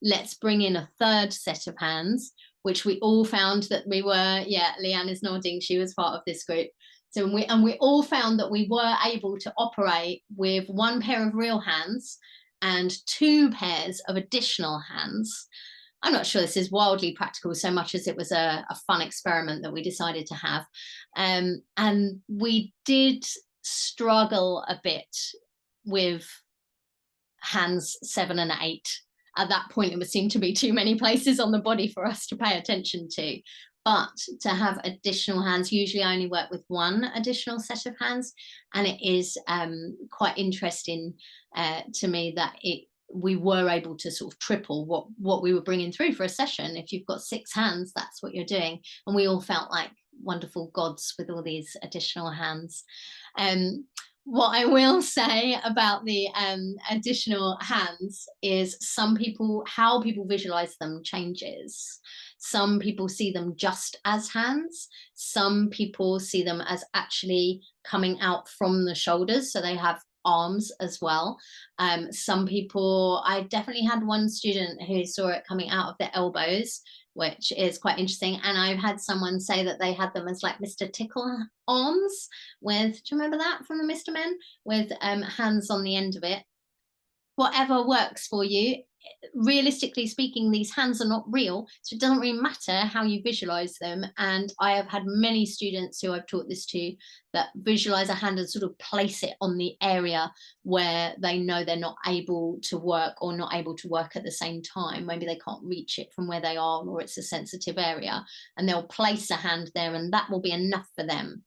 Let's bring in a third set of hands, which we all found that we were, yeah, Leanne is nodding, she was part of this group. So we all found that we were able to operate with one pair of real hands and two pairs of additional hands. I'm not sure this is wildly practical so much as it was a fun experiment that we decided to have. And we did struggle a bit with hands 7 and 8. At that point, it would seem to be too many places on the body for us to pay attention to. But to have additional hands, usually I only work with one additional set of hands, and it is quite interesting to me that we were able to sort of triple what we were bringing through for a session. If you've got 6 hands, that's what you're doing, and we all felt like wonderful gods with all these additional hands. What I will say about the additional hands is how people visualize them changes. Some people see them just as hands. Some people see them as actually coming out from the shoulders, so they have arms as well. Some people, I definitely had one student who saw it coming out of their elbows, which is quite interesting. And I've had someone say that they had them as like Mr. Tickle arms with, do you remember that from the Mr. Men? With hands on the end of it. Whatever works for you. Realistically speaking, these hands are not real, so it doesn't really matter how you visualize them. And I have had many students who I've taught this to that visualize a hand and sort of place it on the area where they know they're not able to work, or not able to work at the same time. Maybe they can't reach it from where they are, or it's a sensitive area, and they'll place a hand there, and that will be enough for them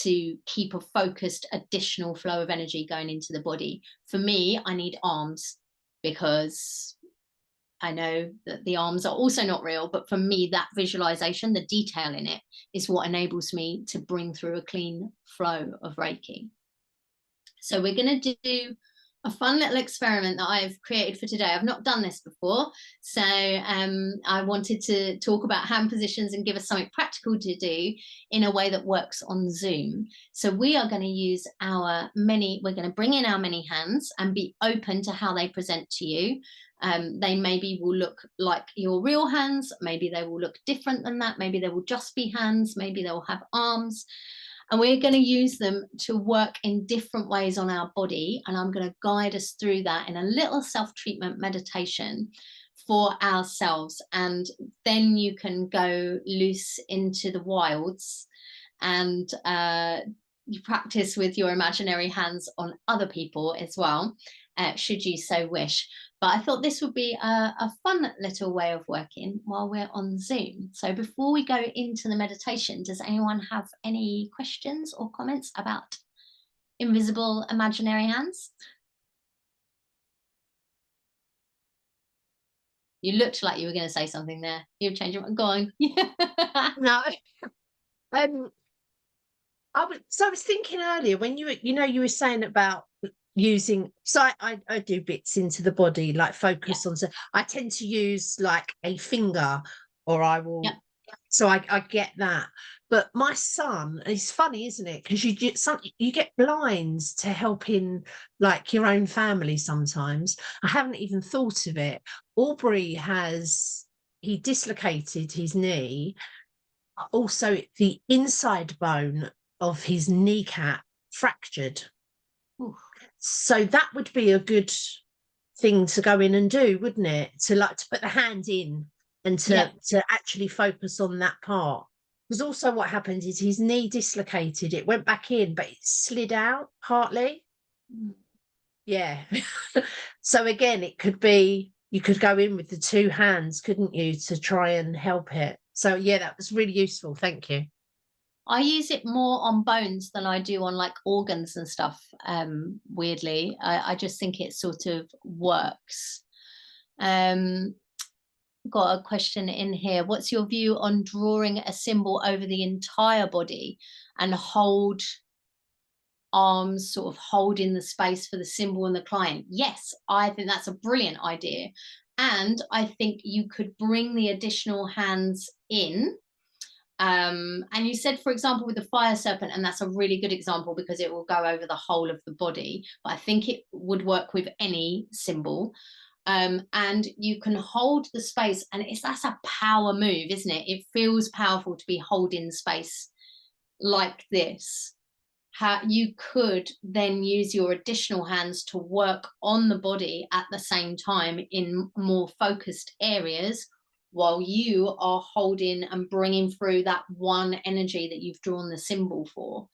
to keep a focused additional flow of energy going into the body. For me, I need arms, because I know that the arms are also not real, but for me, that visualization, the detail in it, is what enables me to bring through a clean flow of Reiki. So we're going to do a fun little experiment that I've created for today. I've not done this before, so I wanted to talk about hand positions and give us something practical to do in a way that works on Zoom. So we are going to use we're going to bring in our many hands and be open to how they present to you. They maybe will look like your real hands, maybe they will look different than that, maybe they will just be hands, maybe they will have arms. And we're going to use them to work in different ways on our body. And I'm going to guide us through that in a little self-treatment meditation for ourselves. And then you can go loose into the wilds and you practice with your imaginary hands on other people as well, should you so wish. But I thought this would be a fun little way of working while we're on Zoom. So before we go into the meditation, does anyone have any questions or comments about invisible imaginary hands? You looked like you were going to say something there. You've changed your mind. Go on. No. I was thinking earlier when you were saying about using, so I do bits into the body, like focus on, so I tend to use like a finger, or I will So I get that. But my son, it's funny, isn't it? Because you get blinds to help in like your own family sometimes. I haven't even thought of it. Aubrey he dislocated his knee. Also, the inside bone of his kneecap fractured. Ooh. So that would be a good thing to go in and do, wouldn't it? To put the hand in and Yeah. to actually focus on that part. Because also what happened is his knee dislocated, it went back in, but it slid out partly. Mm. Yeah. So again, it could be you could go in with the two hands, couldn't you, to try and help it. So yeah, that was really useful. Thank you. I use it more on bones than I do on like organs and stuff. Weirdly, I just think it sort of works. Um, got a question in here. What's your view on drawing a symbol over the entire body and hold arms sort of holding the space for the symbol and the client? Yes, I think that's a brilliant idea. And I think you could bring the additional hands in. And you said, for example, with the fire serpent, and that's a really good example because it will go over the whole of the body, but I think it would work with any symbol. And you can hold the space, and that's a power move, isn't it? It feels powerful to be holding space like this. How you could then use your additional hands to work on the body at the same time in more focused areas while you are holding and bringing through that one energy that you've drawn the symbol for,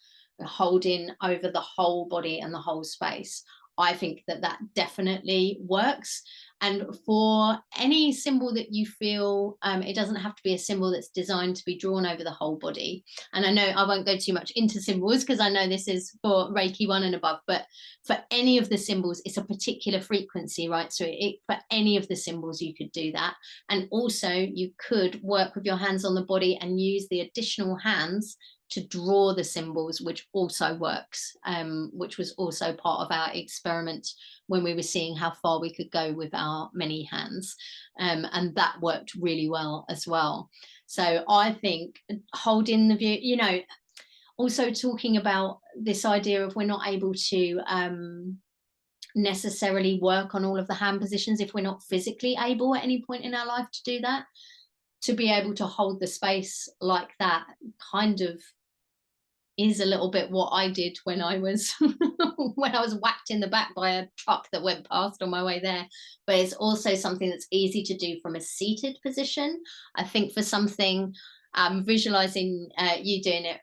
holding over the whole body and the whole space. I think that that definitely works. And for any symbol that you feel, it doesn't have to be a symbol that's designed to be drawn over the whole body. And I know I won't go too much into symbols because I know this is for Reiki 1 and above, but for any of the symbols, it's a particular frequency, right? So for any of the symbols, you could do that. And also you could work with your hands on the body and use the additional hands to draw the symbols, which also works, which was also part of our experiment when we were seeing how far we could go with our many hands. And that worked really well as well. So I think holding the view, you know, also talking about this idea of we're not able to necessarily work on all of the hand positions if we're not physically able at any point in our life to do that. To be able to hold the space like that kind of is a little bit what I did when I was when I was whacked in the back by a truck that went past on my way there. But it's also something that's easy to do from a seated position. I think for something visualizing you doing it,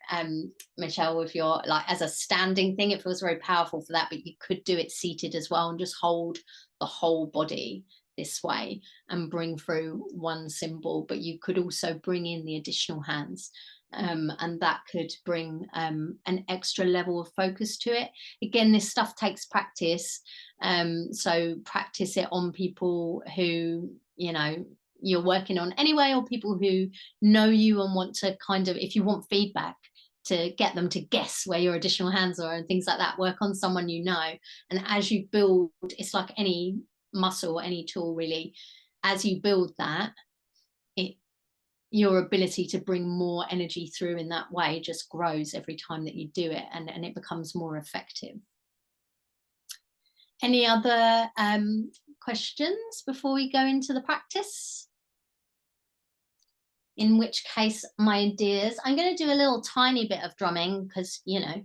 Michelle, with your like as a standing thing, it feels very powerful for that. But you could do it seated as well and just hold the whole body this way and bring through one symbol. But you could also bring in the additional hands. And that could bring an extra level of focus to it. Again, this stuff takes practice. So practice it on people who, you know, you're working on anyway, or people who know you and want to kind of, if you want feedback, to get them to guess where your additional hands are and things like that, work on someone you know. And as you build, it's like any muscle, any tool really, as you build that, your ability to bring more energy through in that way just grows every time that you do it, and it becomes more effective. Any other questions before we go into the practice? In which case, my dears, I'm going to do a little tiny bit of drumming because, you know,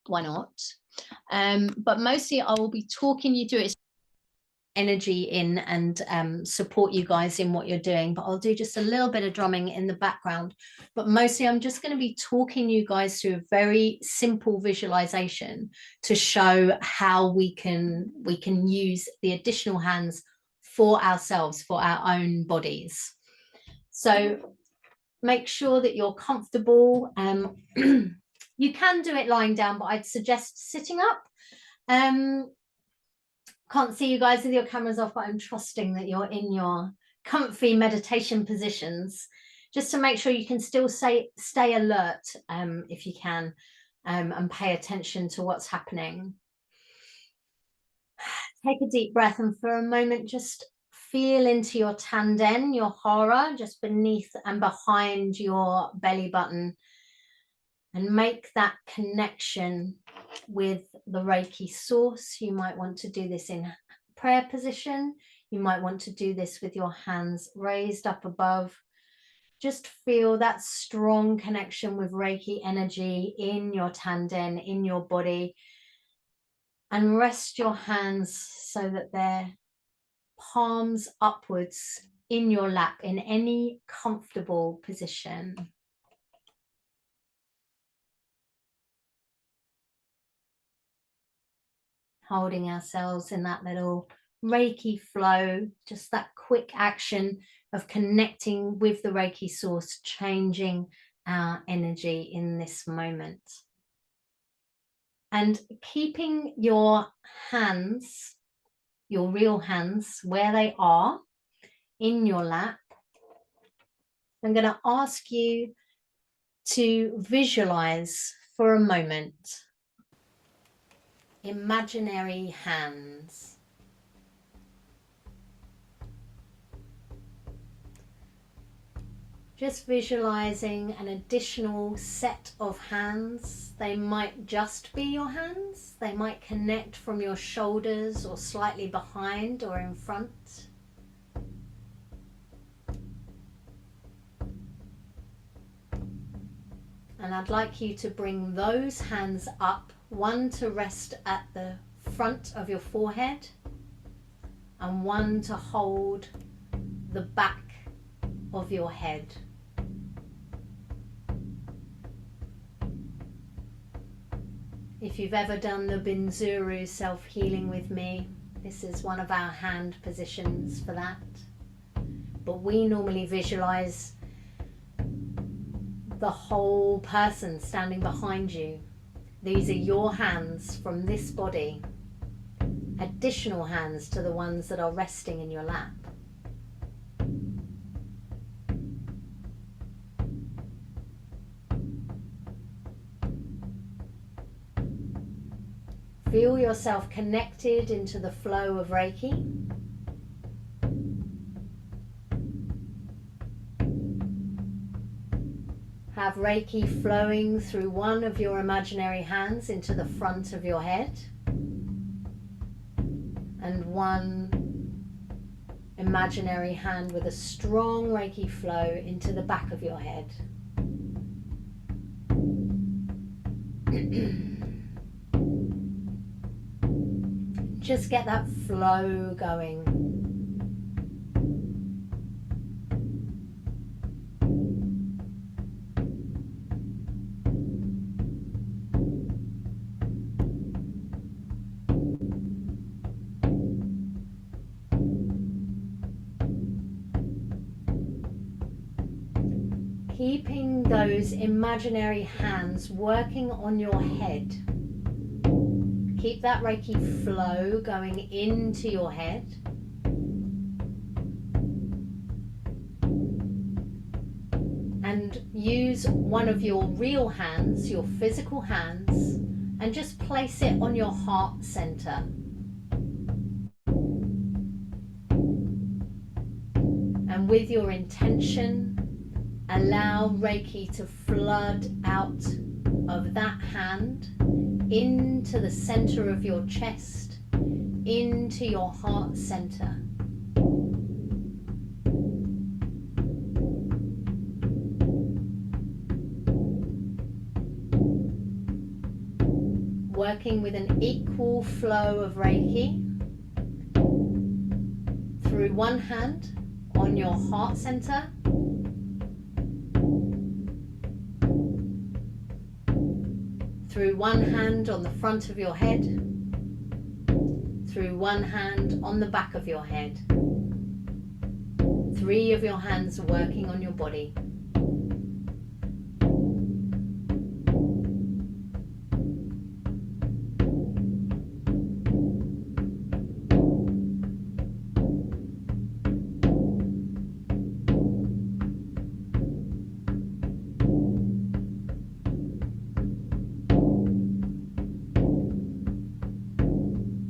why not? But mostly I will be talking you through it. Energy in and support you guys in what you're doing, but I'll do just a little bit of drumming in the background. But mostly I'm just going to be talking you guys through a very simple visualization to show how we can use the additional hands for ourselves, for our own bodies. So make sure that you're comfortable. You can do it lying down, but I'd suggest sitting up. Can't see you guys with your cameras off, but I'm trusting that you're in your comfy meditation positions, just to make sure you can still stay alert if you can, and pay attention to what's happening. Take a deep breath, and for a moment just feel into your tanden, your hara, just beneath and behind your belly button, and make that connection with the Reiki source. You might want to do this in prayer position. You might want to do this with your hands raised up above. Just feel that strong connection with Reiki energy in your tanden, in your body, and rest your hands so that they're palms upwards in your lap in any comfortable position. Holding ourselves in that little Reiki flow, just that quick action of connecting with the Reiki source, changing our energy in this moment. And keeping your hands, your real hands, where they are in your lap, I'm going to ask you to visualize for a moment imaginary hands. Just visualizing an additional set of hands. They might just be your hands. They might connect from your shoulders or slightly behind or in front. And I'd like you to bring those hands up, one to rest at the front of your forehead and one to hold the back of your head. If you've ever done the Binzuru self-healing with me, this is one of our hand positions for that. But we normally visualize the whole person standing behind you. These are your hands from this body, additional hands to the ones that are resting in your lap. Feel yourself connected into the flow of Reiki. Have Reiki flowing through one of your imaginary hands into the front of your head, and one imaginary hand with a strong Reiki flow into the back of your head. Just get that flow going. Keeping those imaginary hands working on your head. Keep that Reiki flow going into your head. And use one of your real hands, your physical hands, and just place it on your heart center. And with your intention, allow Reiki to flood out of that hand into the center of your chest, into your heart center. Working with an equal flow of Reiki through one hand on your heart center, through one hand on the front of your head, through one hand on the back of your head. 3 of your hands working on your body.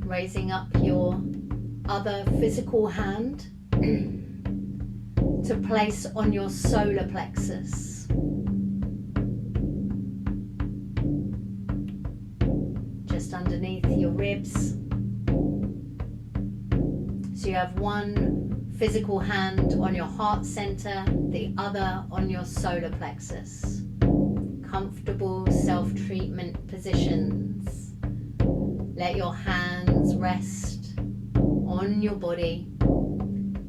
Raising up your other physical hand to place on your solar plexus. Just underneath your ribs. So you have one physical hand on your heart center, the other on your solar plexus. Comfortable self-treatment positions. Let your hands rest on your body.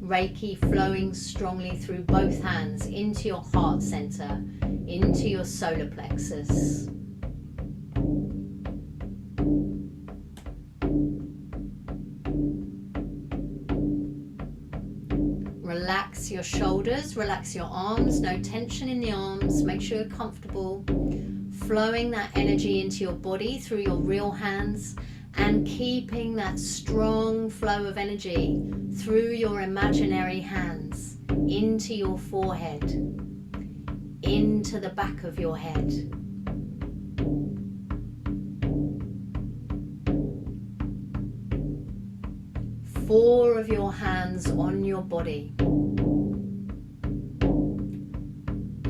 Reiki flowing strongly through both hands into your heart center, into your solar plexus. Relax your shoulders, relax your arms, no tension in the arms, make sure you're comfortable. Flowing that energy into your body through your real hands and keeping that strong flow of energy through your imaginary hands into your forehead, into the back of your head. Four of your hands on your body.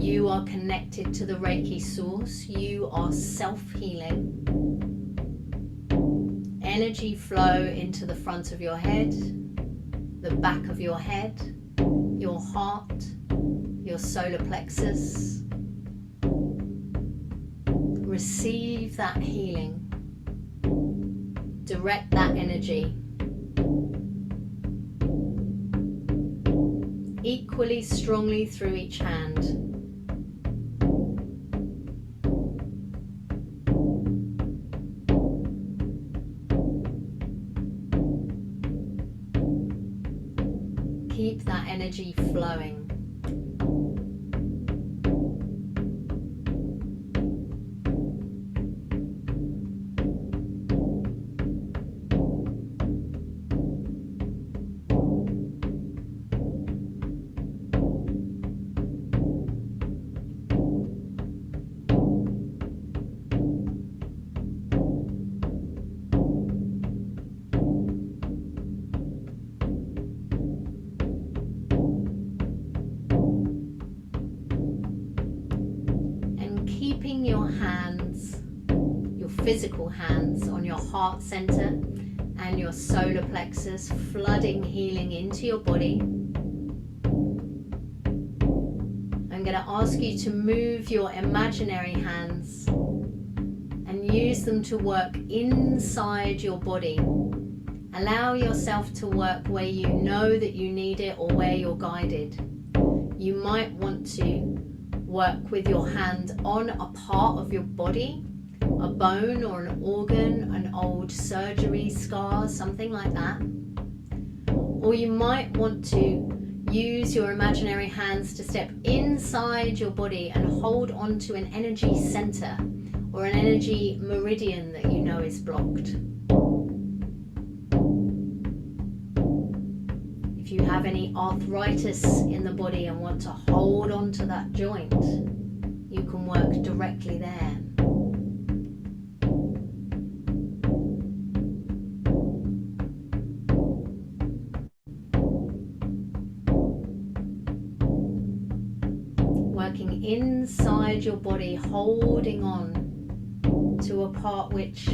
You are connected to the Reiki source. You are self-healing. Energy flow into the front of your head, the back of your head, your heart, your solar plexus. Receive that healing. Direct that energy. Equally strongly through each hand. Keep that energy flowing. Keeping your hands, your physical hands on your heart center and your solar plexus, flooding healing into your body. I'm going to ask you to move your imaginary hands and use them to work inside your body. Allow yourself to work where you know that you need it or where you're guided. You might want to work with your hand on a part of your body, a bone or an organ, an old surgery scar, something like that. Or you might want to use your imaginary hands to step inside your body and hold on to an energy center or an energy meridian that you know is blocked. If you have any arthritis in the body and want to hold on to that joint, you can work directly there. Working inside your body, holding on to a part which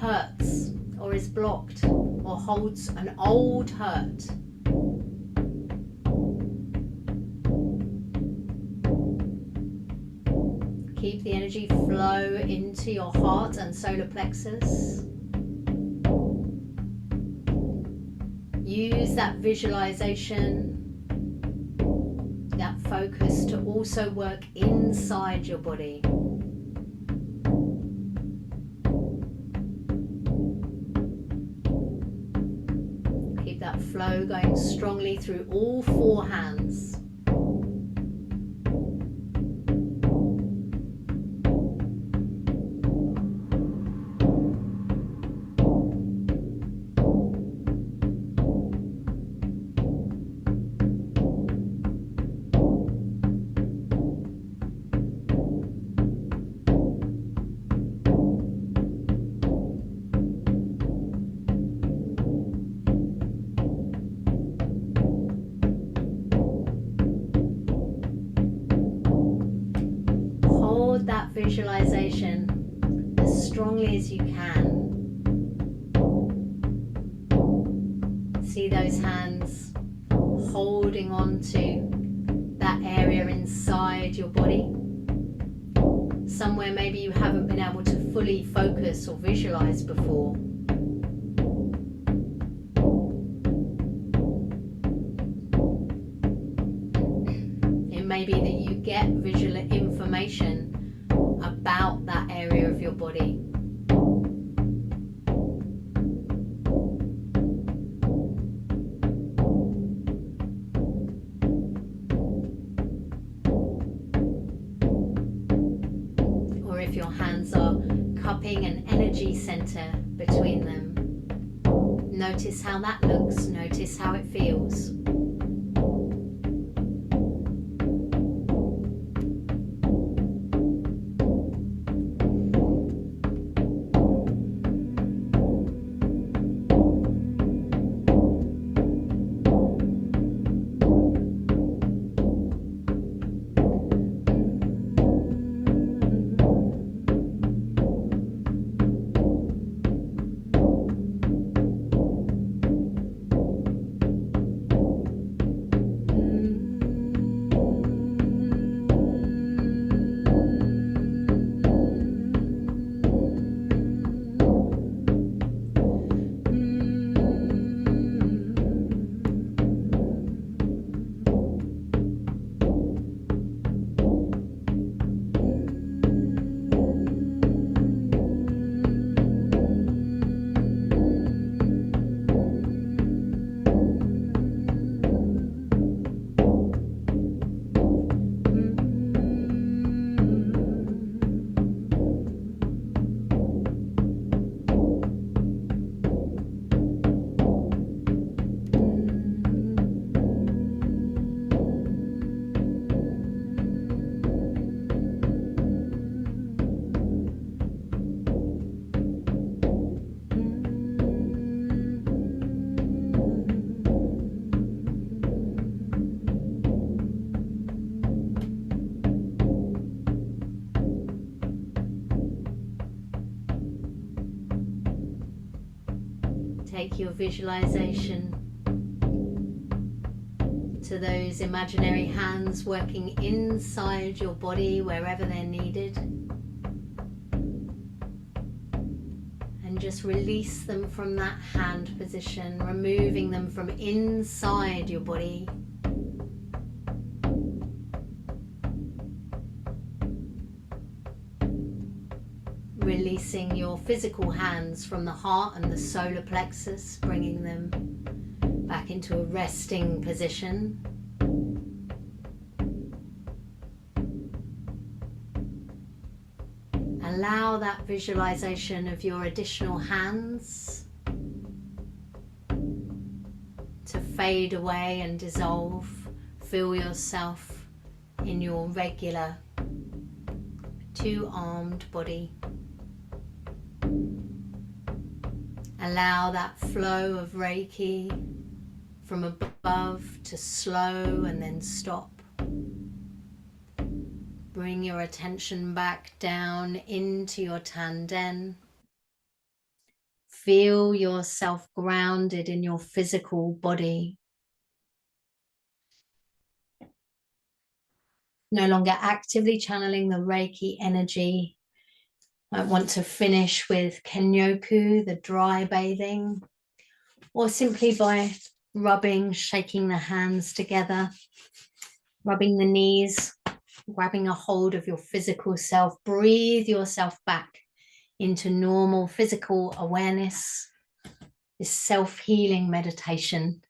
hurts or is blocked or holds an old hurt. Keep the energy flow into your heart and solar plexus. Use that visualization, that focus to also work inside your body. Keep that flow going strongly through all four hands. visualization as strongly as you can. See those hands holding on to that area inside your body. Somewhere maybe you haven't been able to fully focus or visualize before. It may be that you get visual information about that area of your body. If your hands are cupping an energy center between them, notice how that looks, notice how it feels. Take your visualization to those imaginary hands working inside your body wherever they're needed, and just release them from that hand position, removing them from inside your body. Releasing your physical hands from the heart and the solar plexus, bringing them back into a resting position. Allow that visualization of your additional hands to fade away and dissolve. Feel yourself in your regular two-armed body. Allow that flow of Reiki from above to slow and then stop. Bring your attention back down into your Tanden. Feel yourself grounded in your physical body. No longer actively channeling the Reiki energy. I want to finish with Kenyoku, the dry bathing, or simply by rubbing, shaking the hands together, rubbing the knees, grabbing a hold of your physical self. Breathe yourself back into normal physical awareness. This self-healing meditation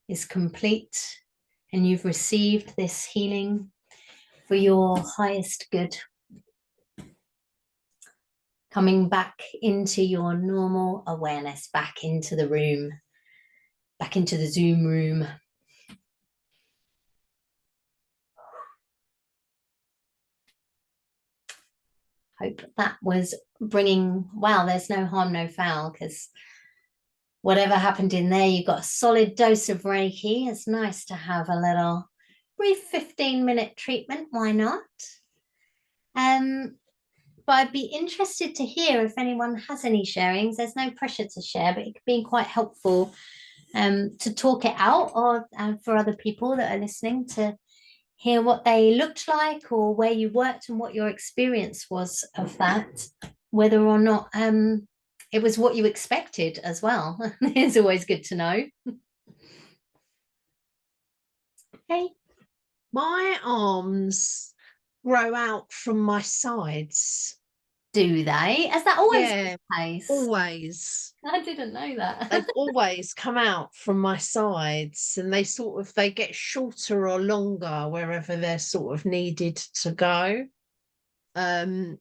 is complete, and you've received this healing for your highest good. Coming back into your normal awareness, back into the room, back into the Zoom room. Hope that was bringing, wow, there's no harm, no foul, because whatever happened in there, you got a solid dose of Reiki. It's nice to have a little brief 15-minute treatment, why not? but I'd be interested to hear if anyone has any sharings. There's no pressure to share, but it could be quite helpful to talk it out, or for other people that are listening to hear what they looked like, or where you worked and what your experience was of that, whether or not it was what you expected as well. It's always good to know. Okay. My arms grow out from my sides. Do they? Has that always been Yeah, the case? always. I didn't know that. They've always come out from my sides, and they get shorter or longer wherever they're sort of needed to go. And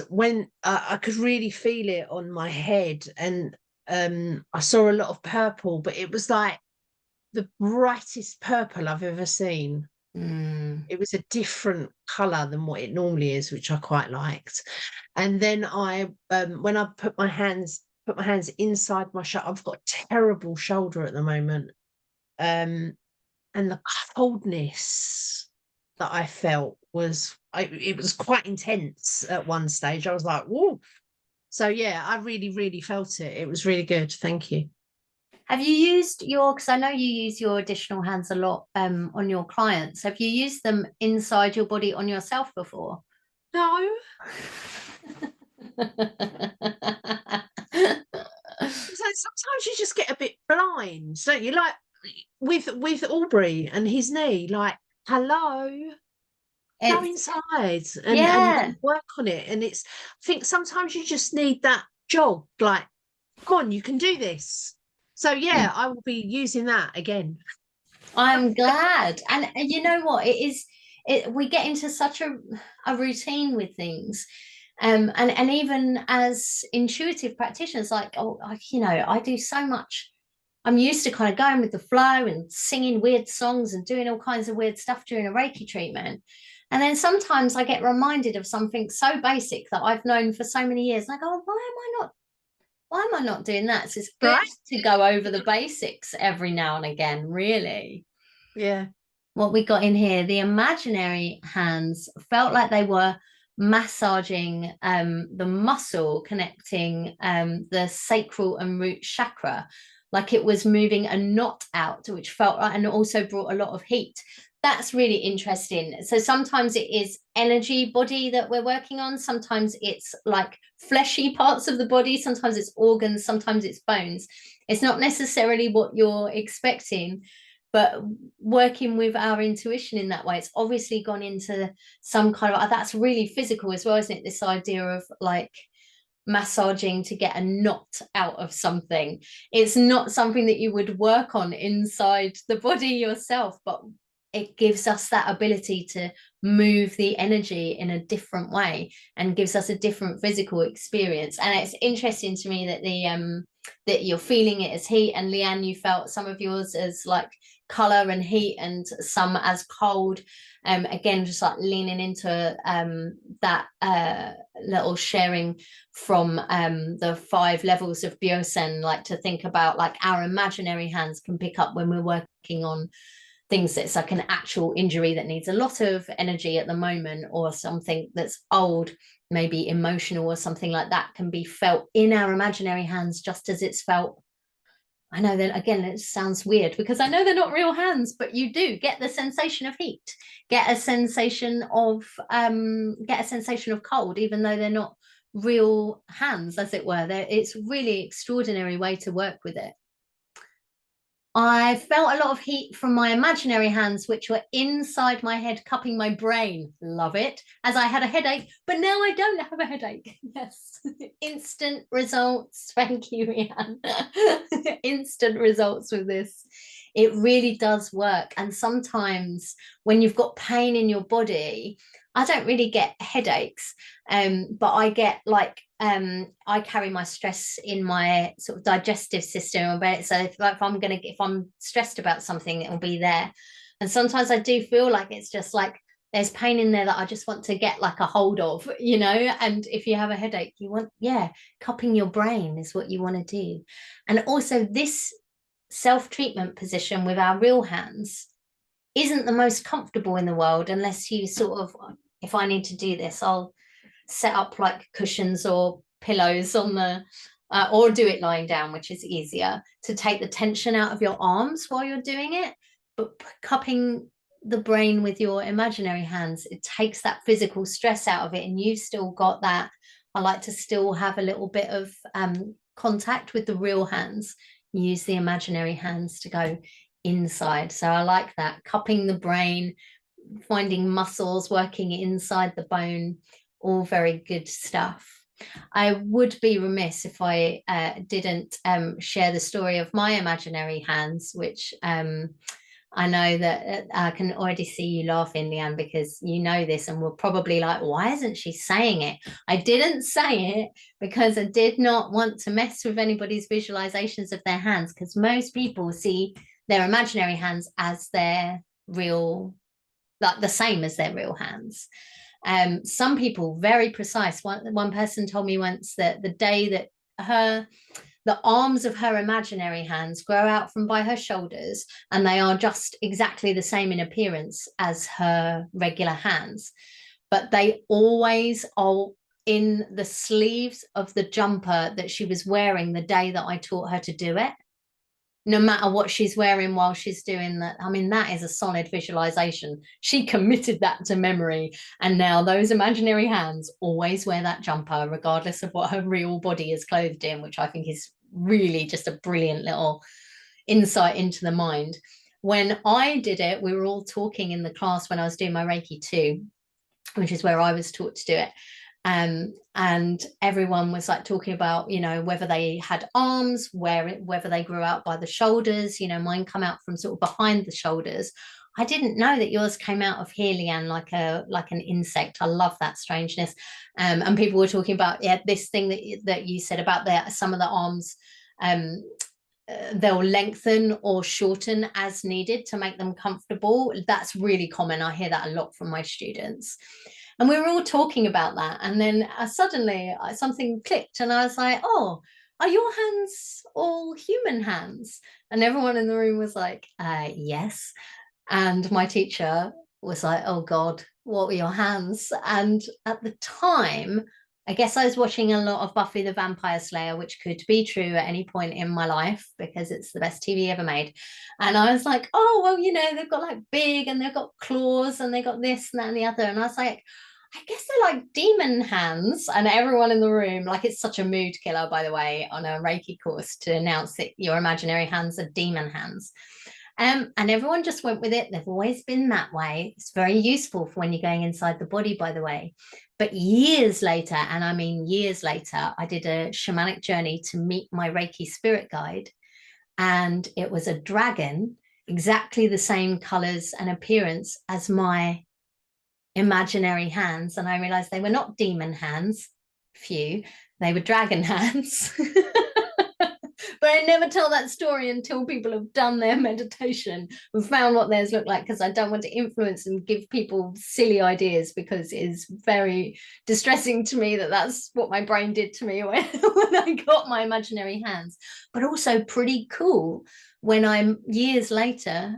when I could really feel it on my head, and I saw a lot of purple, but it was like the brightest purple I've ever seen. It was a different color than what it normally is, which I quite liked. And then when I put my hands inside my shoulder, I've got a terrible shoulder at the moment, and the coldness that I felt it was quite intense at one stage. I was like, whoa. So yeah, I really, really felt it. It was really good. Thank you. Have you used because I know you use your additional hands a lot on your clients. Have you used them inside your body on yourself before? No. So sometimes you just get a bit blind, don't you? Like with Aubrey and his knee, like, hello, go inside and work on it. And I think sometimes you just need that jog, like, come on, you can do this. So yeah, I will be using that again. I'm glad. And you know what? We get into such a routine with things. And even as intuitive practitioners, like, I do so much. I'm used to kind of going with the flow and singing weird songs and doing all kinds of weird stuff during a Reiki treatment. And then sometimes I get reminded of something so basic that I've known for so many years. And I go, why am I not doing that? So it's good Right? to go over the basics every now and again, really. Yeah. What we got in here, the imaginary hands felt like they were massaging the muscle connecting the sacral and root chakra, like it was moving a knot out, which felt right, and also brought a lot of heat. That's really interesting. So sometimes it is energy body that we're working on. Sometimes it's like fleshy parts of the body. Sometimes it's organs. Sometimes it's bones. It's not necessarily what you're expecting, but working with our intuition in that way, it's obviously gone into some kind of, that's really physical as well, isn't it? This idea of like massaging to get a knot out of something. It's not something that you would work on inside the body yourself, but it gives us that ability to move the energy in a different way and gives us a different physical experience. And it's interesting to me that that you're feeling it as heat, and Leanne, you felt some of yours as like color and heat, and some as cold. Again, just like leaning into that little sharing from the 5 levels of Byosen, like to think about like our imaginary hands can pick up when we're working on things that's like an actual injury that needs a lot of energy at the moment, or something that's old, maybe emotional or something like that, can be felt in our imaginary hands just as it's felt. I know that, again, it sounds weird because I know they're not real hands, but you do get the sensation of heat, get a sensation of cold, even though they're not real hands, as it were. It's really extraordinary way to work with it. I felt a lot of heat from my imaginary hands, which were inside my head, cupping my brain. Love it. As I had a headache, but now I don't have a headache. Yes. Instant results. Thank you, Rianne. Instant results with this. It really does work. And sometimes when you've got pain in your body, I don't really get headaches, but I get like, I carry my stress in my sort of digestive system. So if I'm stressed about something, it will be there. And sometimes I do feel like it's just like there's pain in there that I just want to get like a hold of, and if you have a headache, cupping your brain is what you want to do. And also this self-treatment position with our real hands isn't the most comfortable in the world, unless you sort of, if I need to do this, I'll set up like cushions or pillows on the, or do it lying down, which is easier, to take the tension out of your arms while you're doing it. But cupping the brain with your imaginary hands, it takes that physical stress out of it, and you've still got that. I like to still have a little bit of contact with the real hands. Use the imaginary hands to go inside. So I like that, cupping the brain, finding muscles working inside the bone, all very good stuff. I would be remiss if I didn't share the story of my imaginary hands, which I know that I can already see you laughing, Leanne, because you know this and we're probably like, why isn't she saying it? I didn't say it because I did not want to mess with anybody's visualizations of their hands, because most people see their imaginary hands as their real, like the same as their real hands. Some people very precise. One person told me once that the day that the arms of her imaginary hands grow out from by her shoulders, and they are just exactly the same in appearance as her regular hands, but they always are in the sleeves of the jumper that she was wearing the day that I taught her to do it, no matter what she's wearing while she's doing that. I mean, that is a solid visualization. She committed that to memory, and now those imaginary hands always wear that jumper regardless of what her real body is clothed in, which I think is really just a brilliant little insight into the mind. When I did it, we were all talking in the class when I was doing my Reiki 2, which is where I was taught to do it. And everyone was like talking about, you know, whether they had arms, whether they grew out by the shoulders. You know, mine come out from sort of behind the shoulders. I didn't know that yours came out of here, Leanne, like an insect. I love that strangeness. And people were talking about, yeah, this thing that you said about some of the arms, they'll lengthen or shorten as needed to make them comfortable. That's really common. I hear that a lot from my students. And we were all talking about that. And then suddenly something clicked and I was like, oh, are your hands all human hands? And everyone in the room was like, yes. And my teacher was like, oh God, what were your hands? And at the time, I guess I was watching a lot of Buffy the Vampire Slayer, which could be true at any point in my life because it's the best TV ever made. And I was like, oh, well, you know, they've got like big and they've got claws and they got this and that and the other. And I was like, I guess they're like demon hands. And everyone in the room, like, it's such a mood killer, by the way, on a Reiki course to announce that your imaginary hands are demon hands. And everyone just went with it. They've always been that way. It's very useful for when you're going inside the body, by the way. But years later, and I mean years later, I did a shamanic journey to meet my Reiki spirit guide. And it was a dragon, exactly the same colors and appearance as my imaginary hands. And I realized they were not demon hands, phew, they were dragon hands. But I never tell that story until people have done their meditation and found what theirs look like, because I don't want to influence and give people silly ideas, because it is very distressing to me that that's what my brain did to me when I got my imaginary hands. But also pretty cool when I'm years later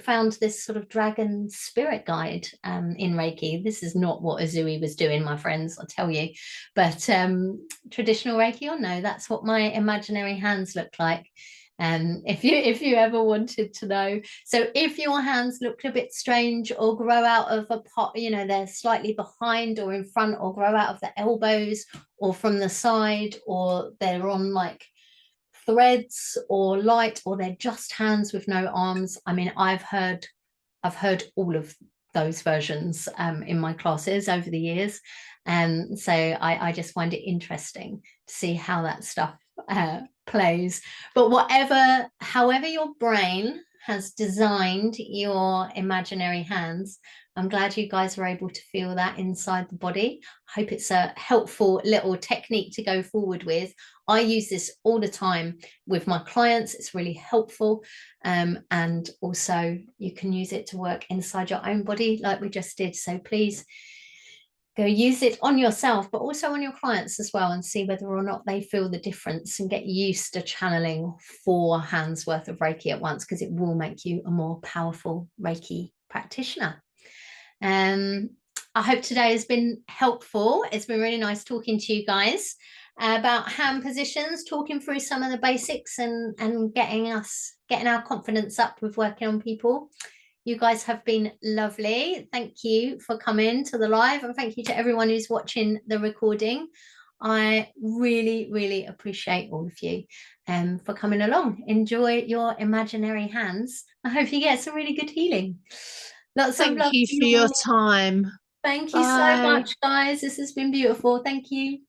found this sort of dragon spirit guide in Reiki. This is not what Azui was doing, my friends, I'll tell you, but traditional Reiki or no, that's what my imaginary hands look like. If you ever wanted to know. So if your hands look a bit strange or grow out of a pot, you know, they're slightly behind or in front, or grow out of the elbows or from the side, or they're on like threads or light, or they're just hands with no arms. I mean, I've heard all of those versions in my classes over the years, and so I just find it interesting to see how that stuff plays. But however your brain has designed your imaginary hands, I'm glad you guys were able to feel that inside the body. I hope it's a helpful little technique to go forward with. I use this all the time with my clients. It's really helpful. And also you can use it to work inside your own body like we just did. So please go use it on yourself, but also on your clients as well, and see whether or not they feel the difference, and get used to channeling 4 hands worth of Reiki at once, because it will make you a more powerful Reiki practitioner. I hope today has been helpful. It's been really nice talking to you guys about hand positions, talking through some of the basics and getting our confidence up with working on people. You guys have been lovely. Thank you for coming to the live, and thank you to everyone who's watching the recording. I really, really appreciate all of you for coming along. Enjoy your imaginary hands. I hope you get some really good healing. Lots of love Thank you to for you your all. time. Thank you so Bye. much, guys. This has been beautiful. Thank you.